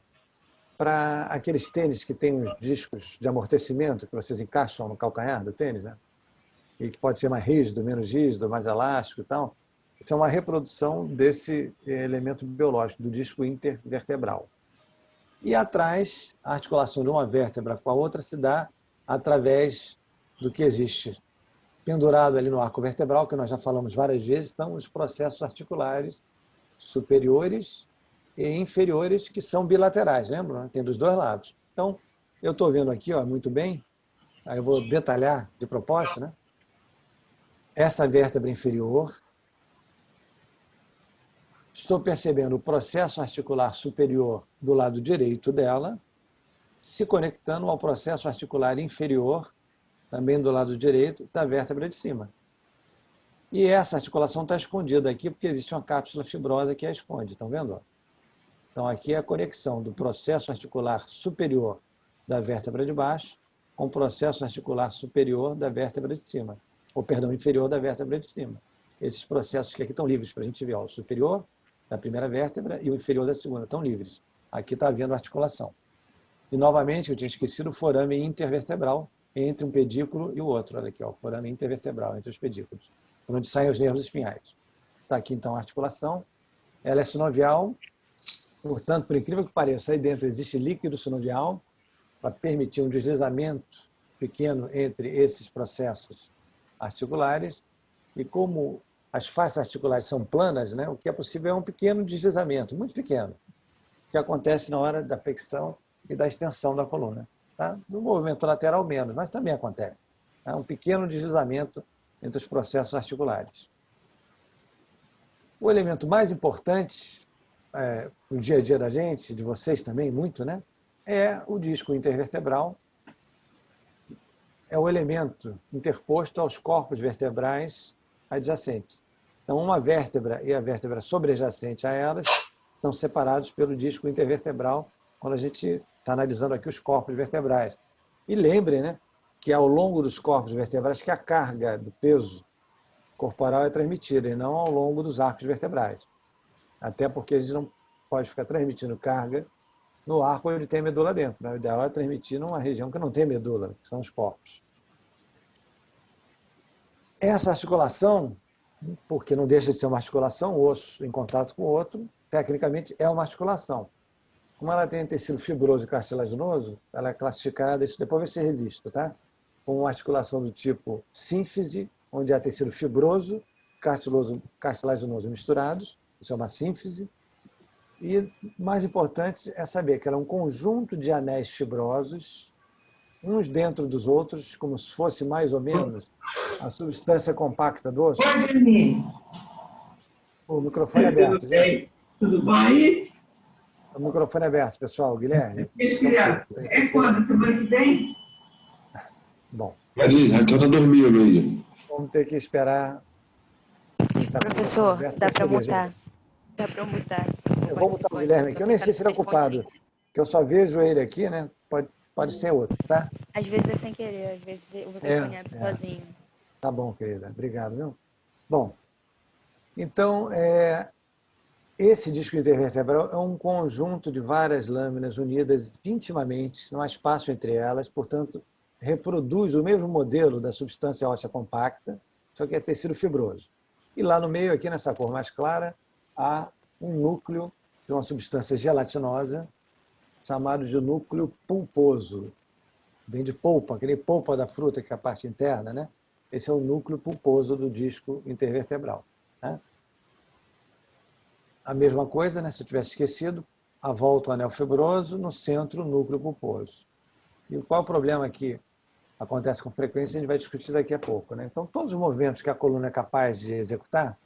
Speaker 1: para aqueles tênis que têm os discos de amortecimento que vocês encaixam no calcanhar do tênis, né? E que pode ser mais rígido, menos rígido, mais elástico e tal. Isso é uma reprodução desse elemento biológico, do disco intervertebral. E atrás, a articulação de uma vértebra com a outra se dá através do que existe pendurado ali no arco vertebral, que nós já falamos várias vezes, são os processos articulares superiores e inferiores, que são bilaterais, lembram? Tem dos 2 lados. Então, eu estou vendo aqui, ó, muito bem, aí eu vou detalhar de propósito, né? Essa vértebra inferior, estou percebendo o processo articular superior do lado direito dela, se conectando ao processo articular inferior, também do lado direito, da vértebra de cima. E essa articulação está escondida aqui, porque existe uma cápsula fibrosa que a esconde, estão vendo? Então, aqui é a conexão do processo articular superior da vértebra de baixo com o processo articular superior da vértebra de cima, ou, perdão, inferior da vértebra de cima. Esses processos que aqui estão livres para a gente ver, ó, o superior da primeira vértebra e o inferior da segunda, estão livres. Aqui está havendo articulação. E, novamente, eu tinha esquecido o forame intervertebral entre um pedículo e o outro. Olha aqui, ó, o forame intervertebral entre os pedículos, por onde saem os nervos espinhais. Está aqui, então, a articulação. Ela é sinovial, portanto, por incrível que pareça, aí dentro existe líquido sinovial para permitir um deslizamento pequeno entre esses processos articulares. E como as faces articulares são planas, né, o que é possível é um pequeno deslizamento, muito pequeno, que acontece na hora da flexão e da extensão da coluna. Tá? No movimento lateral, menos, mas também acontece. É um pequeno deslizamento entre os processos articulares. O elemento mais importante no dia a dia da gente, de vocês também, muito, né? É o disco intervertebral. É o elemento interposto aos corpos vertebrais adjacentes. Então, uma vértebra e a vértebra sobrejacente a elas estão separados pelo disco intervertebral quando a gente está analisando aqui os corpos vertebrais. E lembrem, né, que ao longo dos corpos vertebrais que a carga do peso corporal é transmitida, e não ao longo dos arcos vertebrais. Até porque a gente não pode ficar transmitindo carga no arco onde tem medula dentro, né? O ideal é transmitir numa região que não tem medula, que são os corpos. Essa articulação, porque não deixa de ser uma articulação, osso em contato com o outro, tecnicamente é uma articulação. Como ela tem tecido fibroso e cartilaginoso, ela é classificada, isso depois vai ser revisto, tá? Como uma articulação do tipo sínfise, onde há tecido fibroso, cartilaginoso misturados, isso é uma sínfise. E mais importante é saber que ela é um conjunto de anéis fibrosos, uns dentro dos outros, como se fosse mais ou menos a substância compacta do osso. O microfone é aberto, gente.
Speaker 5: Tudo bom aí?
Speaker 1: O microfone é aberto, pessoal. Guilherme.
Speaker 5: É quando? Semana que vem?
Speaker 1: Bom.
Speaker 6: Raquel está dormindo aí.
Speaker 1: Vamos ter que esperar.
Speaker 7: Professor, dá para mutar. Dá para mutar.
Speaker 1: Eu vou mutar o Guilherme aqui. Eu nem sei se ele é ocupado, que eu só vejo ele aqui, né? Pode ser outro, tá?
Speaker 7: Às vezes é sem querer, às vezes o microfone abre sozinho.
Speaker 1: Tá bom, querida. Obrigado, viu? Bom, então, esse disco intervertebral é um conjunto de várias lâminas unidas intimamente, não há espaço entre elas, portanto, reproduz o mesmo modelo da substância óssea compacta, só que é tecido fibroso. E lá no meio, aqui nessa cor mais clara, há um núcleo de uma substância gelatinosa, chamado de núcleo pulposo. Vem de polpa, aquele polpa da fruta, que é a parte interna, né? Esse é o núcleo pulposo do disco intervertebral, né? A mesma coisa, né? Se eu tivesse esquecido, a volta o anel fibroso, no centro o núcleo pulposo. E qual é o problema que acontece com frequência, a gente vai discutir daqui a pouco, né? Então, todos os movimentos que a coluna é capaz de executar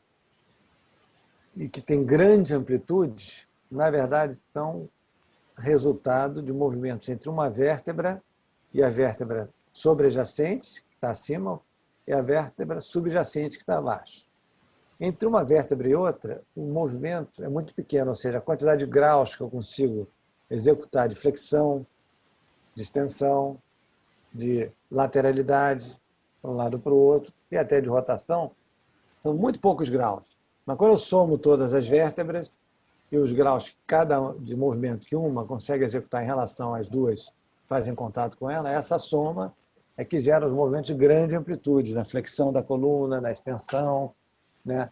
Speaker 1: e que tem grande amplitude, na verdade, são resultado de movimentos entre uma vértebra e a vértebra sobrejacente, que está acima, e a vértebra subjacente, que está abaixo. Entre uma vértebra e outra, o movimento é muito pequeno, ou seja, a quantidade de graus que eu consigo executar de flexão, de extensão, de lateralidade, de um lado para o outro, e até de rotação, são muito poucos graus. Mas quando eu somo todas as vértebras e os graus de movimento que uma consegue executar em relação às duas fazem contato com ela, essa soma é que gera os movimentos de grande amplitude, na flexão da coluna, na extensão, né?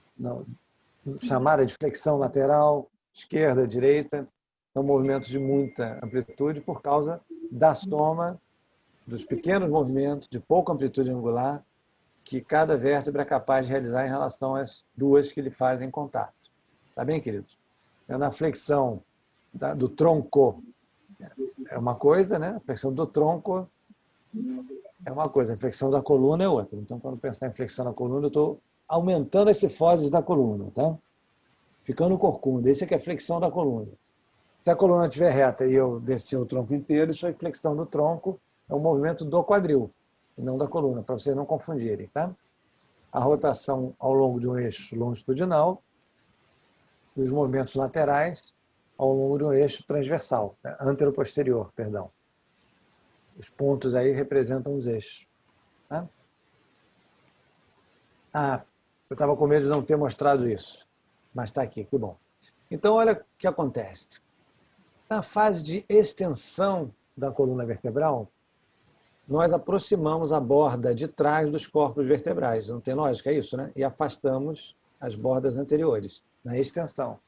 Speaker 1: Chamada de flexão lateral, esquerda, direita, são movimentos de muita amplitude por causa da soma dos pequenos movimentos de pouca amplitude angular que cada vértebra é capaz de realizar em relação às duas que lhe fazem contato. Tá bem, queridos? Na flexão do tronco é uma coisa, né? A flexão do tronco é uma coisa, a flexão da coluna é outra. Então, quando pensar em flexão da coluna, eu estou aumentando as cifoses da coluna, tá? Ficando corcunda. Isso aqui é a flexão da coluna. Se a coluna estiver reta e eu descer o tronco inteiro, isso é flexão do tronco, é o movimento do quadril, e não da coluna, para vocês não confundirem, tá? A rotação ao longo de um eixo longitudinal e os movimentos laterais ao longo de um eixo transversal, né? Antero-posterior, perdão. Os pontos aí representam os eixos, tá? Eu estava com medo de não ter mostrado isso, mas está aqui, que bom. Então, olha o que acontece. Na fase de extensão da coluna vertebral, nós aproximamos a borda de trás dos corpos vertebrais. Não tem lógica, é isso, né? E afastamos as bordas anteriores, na extensão.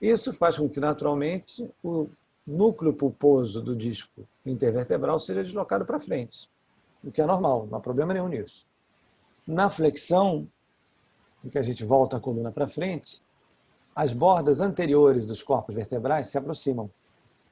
Speaker 1: Isso faz com que, naturalmente, o núcleo pulposo do disco intervertebral seja deslocado para frente, o que é normal, não há problema nenhum nisso. Na flexão, em que a gente volta a coluna para frente, as bordas anteriores dos corpos vertebrais se aproximam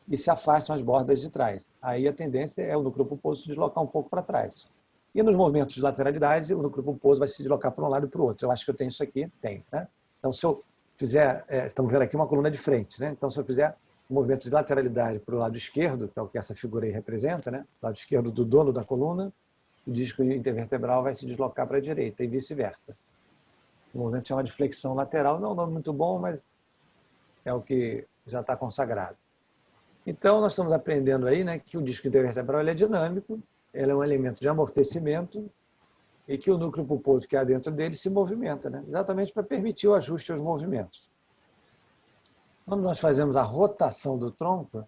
Speaker 1: e se afastam as bordas de trás. Aí a tendência é o núcleo pulposo se deslocar um pouco para trás. E nos movimentos de lateralidade, o núcleo pulposo vai se deslocar para um lado e para o outro. Eu acho que eu tenho isso aqui? Tenho. Né? Então, se eu fizer... estamos vendo aqui uma coluna de frente. Né? Então, se eu fizer um movimento de lateralidade para o lado esquerdo, que é o que essa figura aí representa, né? O lado esquerdo do dono da coluna, o disco intervertebral vai se deslocar para a direita e vice-versa. O movimento chama de flexão lateral. Não é um nome muito bom, mas é o que já está consagrado. Então, nós estamos aprendendo aí, né, que o disco intervertebral ele é dinâmico, ele é um elemento de amortecimento e que o núcleo pulposo que há dentro dele se movimenta, né, exatamente para permitir o ajuste aos movimentos. Quando nós fazemos a rotação do tronco,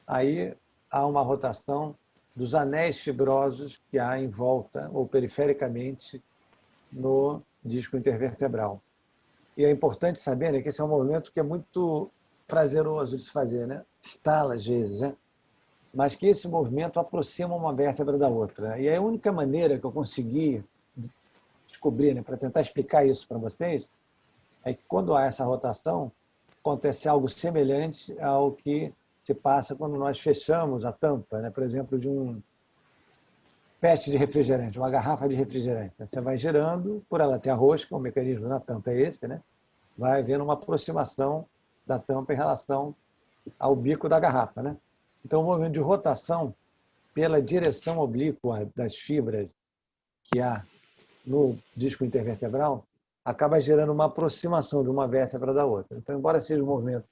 Speaker 1: aí há uma rotação dos anéis fibrosos que há em volta ou perifericamente no disco intervertebral. E é importante saber, né, que esse é um movimento que é muito prazeroso de se fazer, né? Estala às vezes, né? Mas que esse movimento aproxima uma vértebra da outra. E a única maneira que eu consegui descobrir, né, para tentar explicar isso para vocês, é que quando há essa rotação, acontece algo semelhante ao que se passa quando nós fechamos a tampa, né? Por exemplo, de um PET de refrigerante, uma garrafa de refrigerante. Você vai girando, por ela ter a rosca, o mecanismo na tampa é esse, né? Vai havendo uma aproximação da tampa em relação ao bico da garrafa, né? Então, o movimento de rotação pela direção oblíqua das fibras que há no disco intervertebral acaba gerando uma aproximação de uma vértebra da outra. Então, embora seja um movimento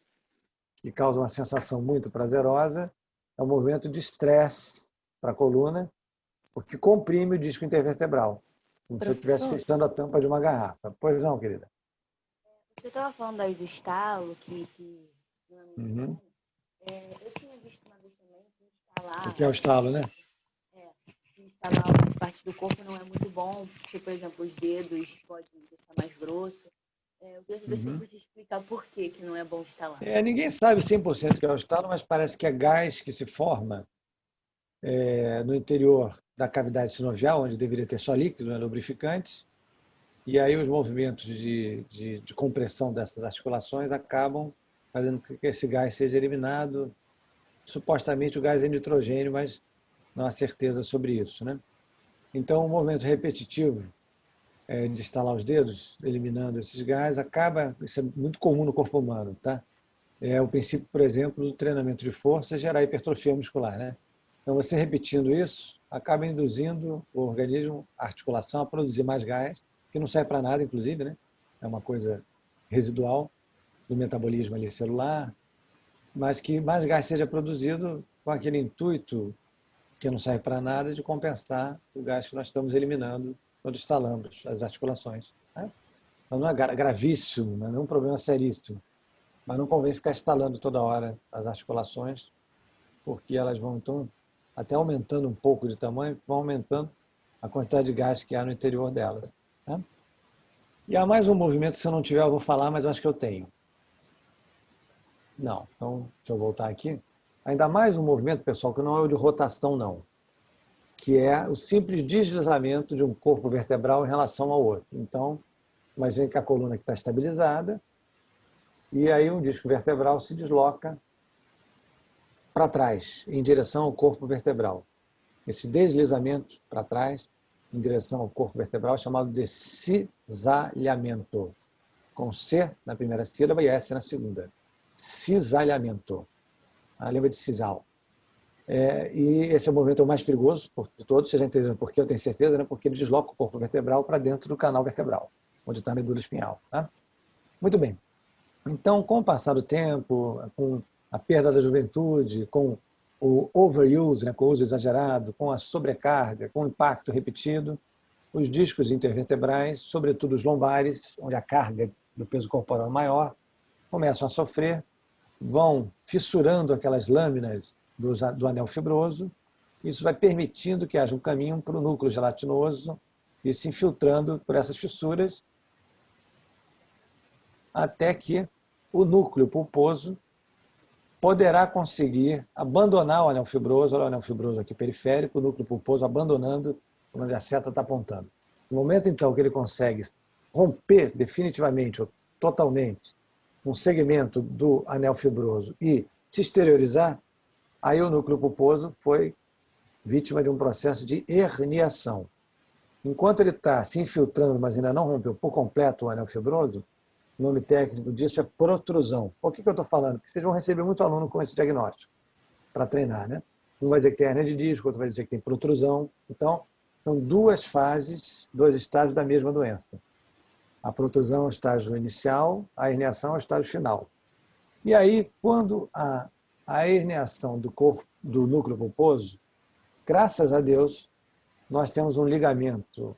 Speaker 1: que causa uma sensação muito prazerosa, é um movimento de estresse para a coluna, porque comprime o disco intervertebral, como se eu estivesse fechando a tampa de uma garrafa. Pois não, querida?
Speaker 4: Você estava falando aí do estalo, que
Speaker 1: Uhum.
Speaker 4: eu tinha visto uma vez também que instalar...
Speaker 1: O que é o estalo, né?
Speaker 4: Que instalar alguma parte do corpo não é muito bom, porque, por exemplo, os dedos podem deixar mais grosso. Eu queria saber se você explicar por que não é bom instalar.
Speaker 1: Ninguém sabe 100% o que é o estalo, mas parece que é gás que se forma no interior da cavidade sinovial, onde deveria ter só líquido, né, lubrificantes, e aí os movimentos de compressão dessas articulações acabam fazendo com que esse gás seja eliminado. Supostamente o gás é nitrogênio, mas não há certeza sobre isso, né? Então, o movimento repetitivo de estalar os dedos, eliminando esses gases, isso é muito comum no corpo humano, tá? É o princípio, por exemplo, do treinamento de força gerar hipertrofia muscular, né? Então, você repetindo isso, acaba induzindo o organismo, a articulação, a produzir mais gás, que não serve para nada, inclusive, né? É uma coisa residual do metabolismo ali celular, mas que mais gás seja produzido com aquele intuito que não serve para nada de compensar o gás que nós estamos eliminando quando instalamos as articulações. Né? Então, não é gravíssimo, não é um problema seríssimo, mas não convém ficar instalando toda hora as articulações, porque elas vão, então, até aumentando um pouco de tamanho, vão aumentando a quantidade de gás que há no interior delas. Né? E há mais um movimento, se eu não tiver eu vou falar, mas eu acho que eu tenho. Não, então, deixa eu voltar aqui. Ainda mais um movimento, pessoal, que não é o de rotação, não, que é o simples deslizamento de um corpo vertebral em relação ao outro. Então, imagine que a coluna aqui está estabilizada, e aí um disco vertebral se desloca para trás, em direção ao corpo vertebral. Esse deslizamento para trás, em direção ao corpo vertebral, é chamado de cisalhamento, com C na primeira sílaba e S na segunda. Cisalhamento. Lembra de sisal. E esse é o movimento mais perigoso de todos, vocês já entenderam por quê, eu tenho certeza, né? Porque ele desloca o corpo vertebral para dentro do canal vertebral, onde está a medula espinhal. Tá? Muito bem. Então, com o passar do tempo, com a perda da juventude, com o overuse, né? Com o uso exagerado, com a sobrecarga, com o impacto repetido, os discos intervertebrais, sobretudo os lombares, onde a carga do peso corporal é maior, começam a sofrer, vão fissurando aquelas lâminas do anel fibroso. Isso vai permitindo que haja um caminho para o núcleo gelatinoso e se infiltrando por essas fissuras até que o núcleo pulposo poderá conseguir abandonar o anel fibroso, olha o anel fibroso aqui periférico, o núcleo pulposo abandonando onde a seta está apontando. No momento, então, que ele consegue romper definitivamente ou totalmente um segmento do anel fibroso e se exteriorizar, aí o núcleo pulposo foi vítima de um processo de herniação. Enquanto ele está se infiltrando, mas ainda não rompeu por completo o anel fibroso, o nome técnico disso é protrusão. Por que eu estou falando? Porque vocês vão receber muito aluno com esse diagnóstico para treinar, né? Um vai dizer que tem hernia de disco, outro vai dizer que tem protrusão. Então, são duas fases, dois estágios da mesma doença. A protrusão é o estágio inicial, a herniação é o estágio final. E aí, quando a herniação do corpo, do núcleo pulposo, graças a Deus, nós temos um ligamento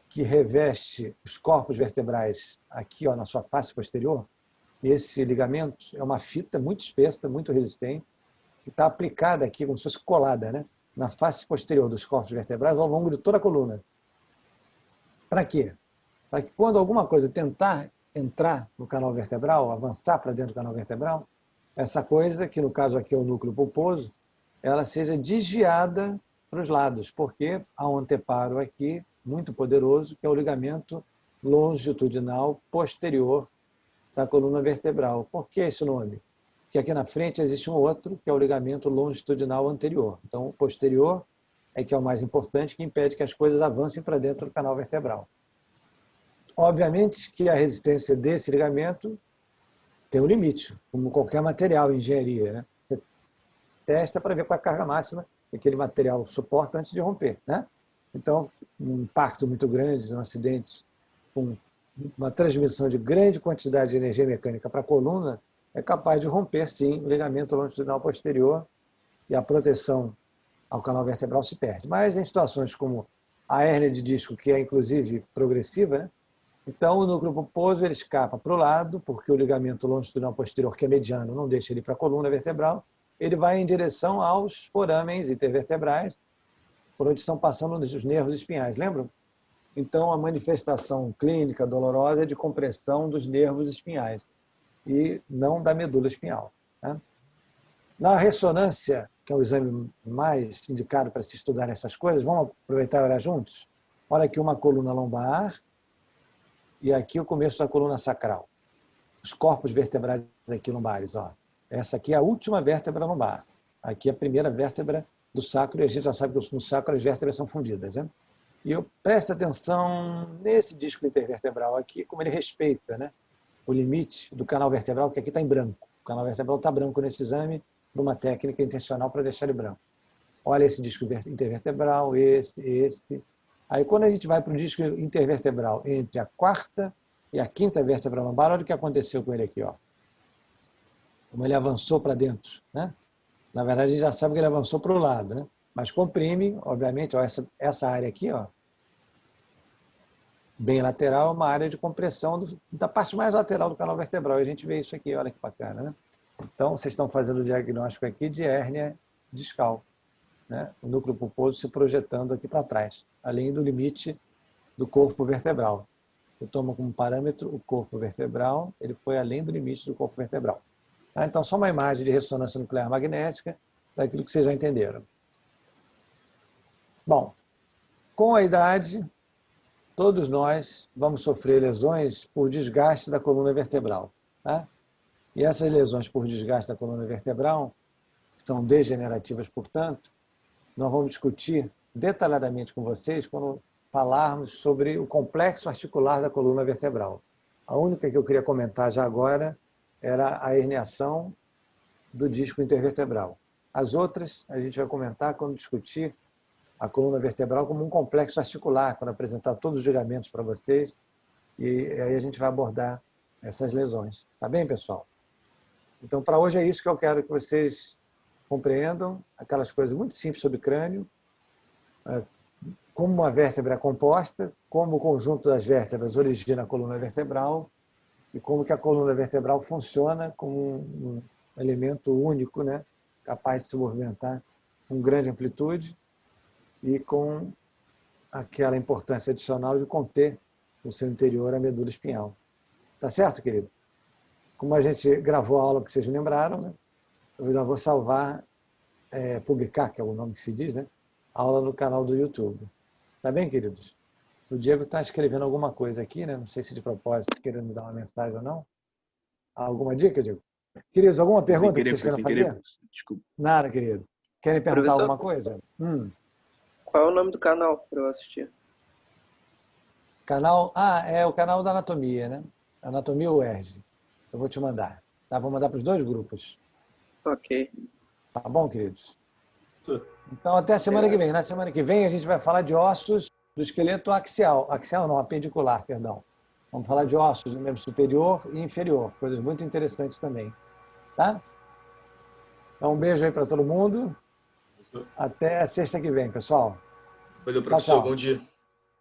Speaker 1: que reveste os corpos vertebrais aqui, ó, na sua face posterior. E esse ligamento é uma fita muito espessa, muito resistente, que está aplicada aqui, como se fosse colada, né, na face posterior dos corpos vertebrais ao longo de toda a coluna. Para quê? Para que quando alguma coisa tentar entrar no canal vertebral, avançar para dentro do canal vertebral, essa coisa, que no caso aqui é o núcleo pulposo, ela seja desviada para os lados, porque há um anteparo aqui muito poderoso, que é o ligamento longitudinal posterior da coluna vertebral. Por que esse nome? Porque aqui na frente existe um outro, que é o ligamento longitudinal anterior. Então, o posterior é que é o mais importante, que impede que as coisas avancem para dentro do canal vertebral. Obviamente que a resistência desse ligamento tem um limite, como qualquer material em engenharia, né? Você testa para ver qual é a carga máxima que aquele material suporta antes de romper, né? Então, um impacto muito grande, um acidente com uma transmissão de grande quantidade de energia mecânica para a coluna, é capaz de romper, sim, o ligamento longitudinal posterior e a proteção ao canal vertebral se perde. Mas em situações como a hérnia de disco, que é inclusive progressiva, né? Então o núcleo pulposo ele escapa para o lado, porque o ligamento longitudinal posterior, que é mediano, não deixa ele para a coluna vertebral, ele vai em direção aos forames intervertebrais, por onde estão passando os nervos espinhais, lembram? Então a manifestação clínica dolorosa é de compressão dos nervos espinhais e não da medula espinhal, né? Na ressonância, que é o exame mais indicado para se estudar essas coisas, vamos aproveitar e olhar juntos? Olha aqui uma coluna lombar e aqui o começo da coluna sacral. Os corpos vertebrais aqui lombares, ó. Essa aqui é a última vértebra lombar. Aqui é a primeira vértebra do sacro, e a gente já sabe que no sacro as vértebras são fundidas, né? E eu presto atenção nesse disco intervertebral aqui, como ele respeita, né, o limite do canal vertebral, que aqui está em branco. O canal vertebral está branco nesse exame, numa técnica intencional para deixar ele branco. Olha esse disco intervertebral, esse. Aí quando a gente vai para o disco intervertebral entre a quarta e a quinta vértebra lombar, olha o que aconteceu com ele aqui, ó. Como ele avançou para dentro, né? Na verdade, a gente já sabe que ele avançou para o lado, né? Mas comprime, obviamente, ó, essa área aqui, ó, bem lateral, é uma área de compressão da parte mais lateral do canal vertebral. E a gente vê isso aqui, olha que bacana, né? Então, vocês estão fazendo o diagnóstico aqui de hérnia discal, né? O núcleo pulposo se projetando aqui para trás, além do limite do corpo vertebral. Eu tomo como parâmetro o corpo vertebral, ele foi além do limite do corpo vertebral. Tá? Então, só uma imagem de ressonância nuclear magnética daquilo que vocês já entenderam. Bom, com a idade, todos nós vamos sofrer lesões por desgaste da coluna vertebral, tá? E essas lesões por desgaste da coluna vertebral, que são degenerativas, portanto, nós vamos discutir detalhadamente com vocês quando falarmos sobre o complexo articular da coluna vertebral. A única que eu queria comentar já agora era a herniação do disco intervertebral. As outras a gente vai comentar quando discutir a coluna vertebral como um complexo articular, quando apresentar todos os ligamentos para vocês, e aí a gente vai abordar essas lesões. Tá bem, pessoal? Então, para hoje é isso que eu quero que vocês compreendam, aquelas coisas muito simples sobre crânio, como uma vértebra é composta, como o conjunto das vértebras origina a coluna vertebral e como que a coluna vertebral funciona como um elemento único, né, capaz de se movimentar com grande amplitude e com aquela importância adicional de conter no seu interior a medula espinhal. Tá certo, querido? Como a gente gravou a aula que vocês lembraram, né, eu já vou salvar, publicar, que é o nome que se diz, né, a aula no canal do YouTube. Tá bem, queridos? O Diego está escrevendo alguma coisa aqui, né? Não sei se de propósito, querendo me dar uma mensagem ou não. Alguma dica, Diego? Queridos, alguma pergunta que vocês querem fazer?
Speaker 3: Desculpa.
Speaker 1: Nada, querido. Querem perguntar
Speaker 8: Professor?
Speaker 1: alguma coisa?
Speaker 8: Qual é o nome do canal para eu assistir?
Speaker 1: Canal... Ah, é o canal da Anatomia, né? Anatomia UERJ. Eu vou te mandar. Tá? Vou mandar para os dois grupos.
Speaker 8: Ok.
Speaker 1: Tá bom, queridos? Então, até a semana que vem. Na semana que vem, a gente vai falar de ossos do esqueleto axial. Axial não, apendicular, perdão. Vamos falar de ossos do membro superior e inferior. Coisas muito interessantes também. Tá? Então, um beijo aí para todo mundo. Até sexta que vem, pessoal.
Speaker 3: Valeu, professor.
Speaker 1: Tchau, tchau.
Speaker 3: Bom dia.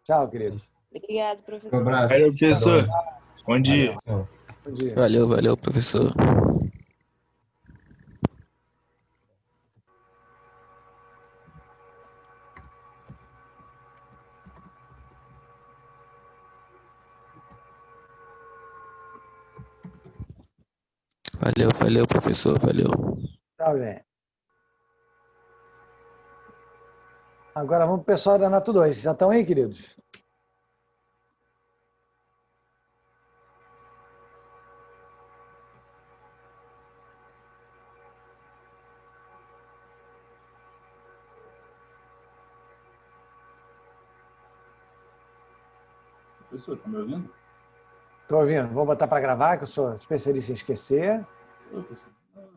Speaker 1: Tchau, querido.
Speaker 7: Obrigado, professor.
Speaker 9: Um abraço.
Speaker 10: Valeu, professor. Bom dia.
Speaker 1: Bom dia.
Speaker 11: Valeu, professor. Valeu, professor. Valeu.
Speaker 1: Tchau, gente. Agora vamos para o pessoal da Nato 2. Já estão aí, queridos?
Speaker 9: Professor, está me ouvindo?
Speaker 1: Estou ouvindo. Vou botar para gravar, que eu sou especialista em esquecer.
Speaker 9: Eu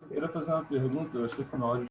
Speaker 9: queria fazer uma pergunta, eu achei que no áudio